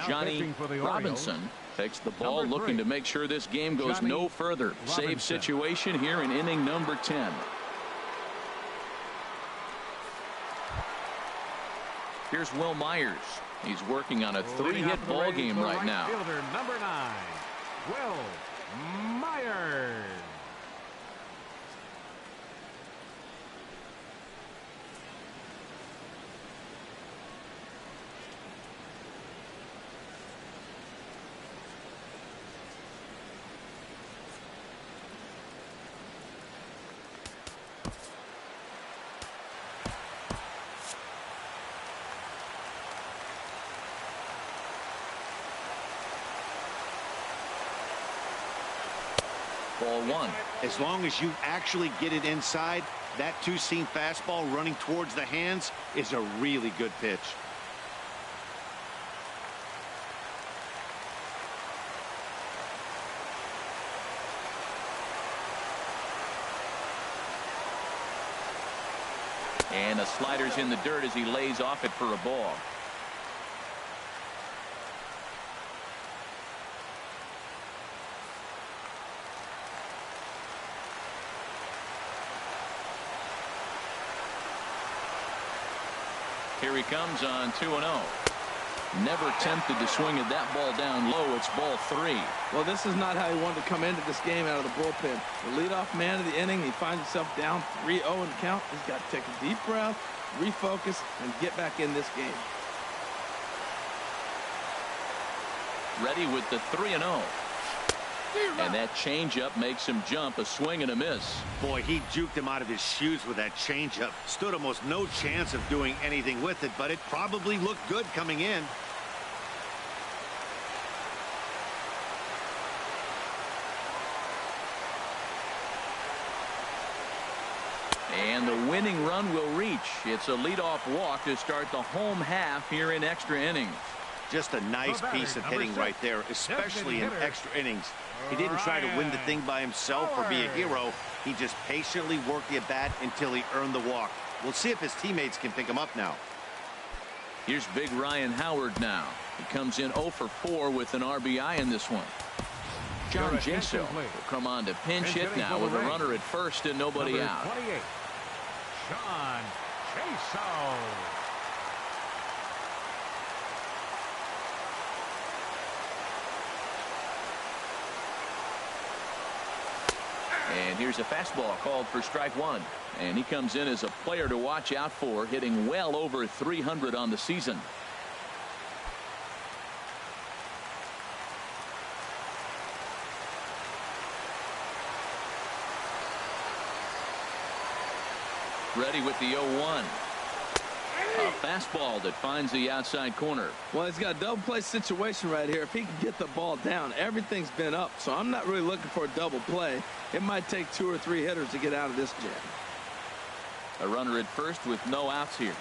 Johnny Robinson takes the ball, looking to make sure this game goes no further. Save situation here in inning number 10. Here's Will Myers. He's working on a 3-hit ball game right now. Fielder number 9, Will Myers. Ball 1. As long as you actually get it inside, that two-seam fastball running towards the hands is a really good pitch. And the slider's in the dirt as he lays off it for a ball. Here he comes on 2-0. Never tempted to swing at that ball down low. It's ball 3. Well, this is not how he wanted to come into this game out of the bullpen. The leadoff man of the inning, he finds himself down 3-0 in the count. He's got to take a deep breath, refocus, and get back in this game. Ready with the 3-0. And that changeup makes him jump. A swing and a miss. Boy, he juked him out of his shoes with that changeup. Stood almost no chance of doing anything with it, but it probably looked good coming in. And the winning run will reach. It's a leadoff walk to start the home half here in extra innings. Just a nice piece of hitting right there, especially in extra innings. He didn't try to win the thing by himself or be a hero. He just patiently worked the at-bat until he earned the walk. We'll see if his teammates can pick him up now. Here's big Ryan Howard now. He comes in 0 for 4 with an RBI in this one. John Jaso will come on to pinch hit now with a runner at first and nobody out. 28, John Jaso. And here's a fastball called for strike one. And he comes in as a player to watch out for, hitting well over 300 on the season. Ready with the 0-1. A fastball that finds the outside corner. Well, he's got a double play situation right here. If he can get the ball down, everything's been up. So I'm not really looking for a double play. It might take 2 or 3 hitters to get out of this jam. A runner at first with no outs here.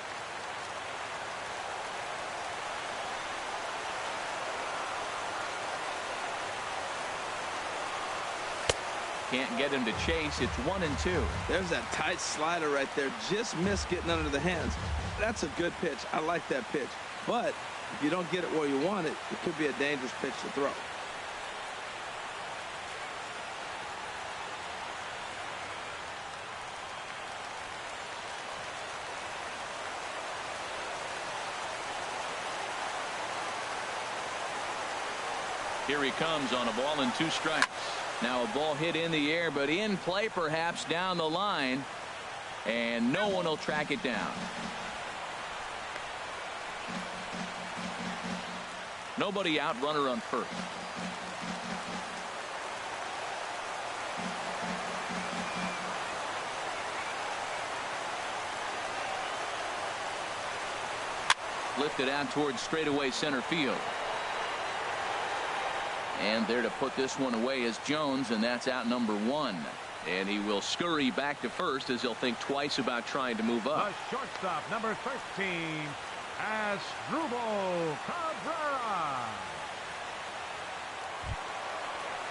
Can't get him to chase. It's 1-2. There's that tight slider right there. Just missed getting under the hands. That's a good pitch. I like that pitch. But if you don't get it where you want it, it could be a dangerous pitch to throw. Here he comes on a ball and 2 strikes. Now a ball hit in the air, but in play perhaps down the line, and no one will track it down. Nobody out, runner on first. Lifted out towards straightaway center field. And there to put this one away is Jones, and that's out number 1. And he will scurry back to first as he'll think twice about trying to move up. The shortstop, number 13, Asdrubal Cabrera.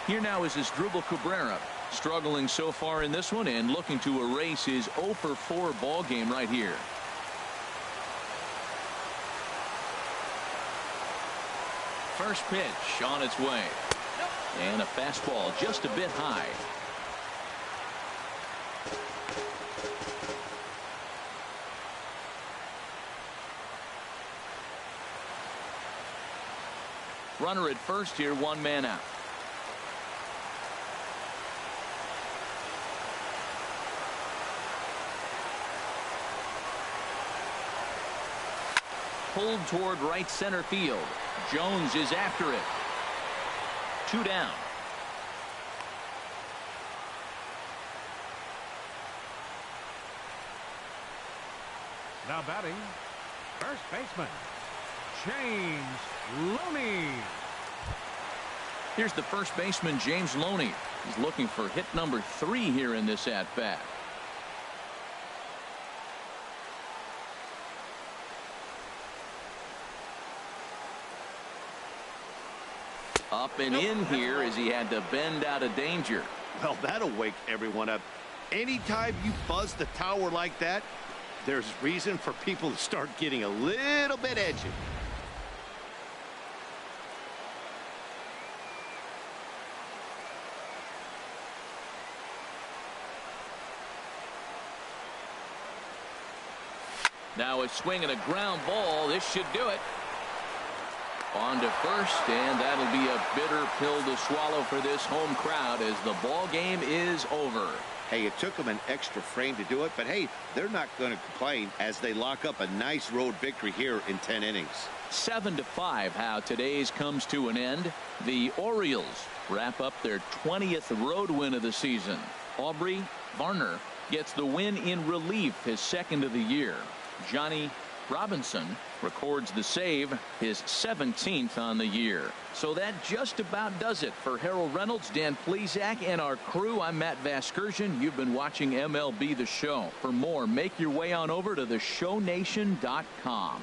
Here now is Asdrubal Cabrera, struggling so far in this one and looking to erase his 0-for-4 ball game right here. First pitch on its way. And a fastball just a bit high. Runner at first here, 1 man out. Pulled toward right center field. Jones is after it. 2 down. Now batting, first baseman, James Loney. Here's the first baseman, James Loney. He's looking for hit number 3 here in this at-bat. Up and in here as he had to bend out of danger. Well, that'll wake everyone up. Anytime you buzz the tower like that, there's reason for people to start getting a little bit edgy. Now a swing and a ground ball. This should do it. On to first, and that'll be a bitter pill to swallow for this home crowd as the ball game is over. Hey, it took them an extra frame to do it, but hey, they're not going to complain as they lock up a nice road victory here in 10 innings. 7-5 how today's comes to an end. The Orioles wrap up their 20th road win of the season. Aubrey Varner gets the win in relief, his 2nd of the year. Johnny Robinson records the save, his 17th on the year. So that just about does it for Harold Reynolds, Dan Plesac, and our crew. I'm Matt Vasgersian. You've been watching MLB The Show. For more, make your way on over to theshownation.com.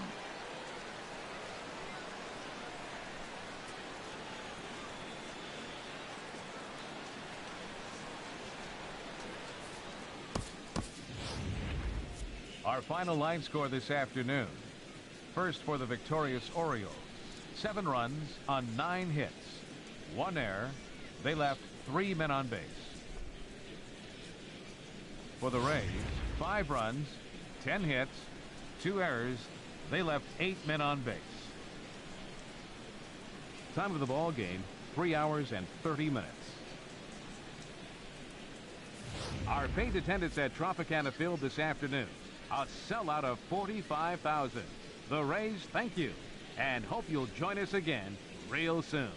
Our final line score this afternoon. First for the victorious Orioles. 7 runs on 9 hits. 1 error. They left 3 men on base. For the Rays, 5 runs, 10 hits, 2 errors. They left 8 men on base. Time of the ball game, 3 hours and 30 minutes. Our paid attendance at Tropicana Field this afternoon, a sellout of 45,000. The Rays thank you and hope you'll join us again real soon.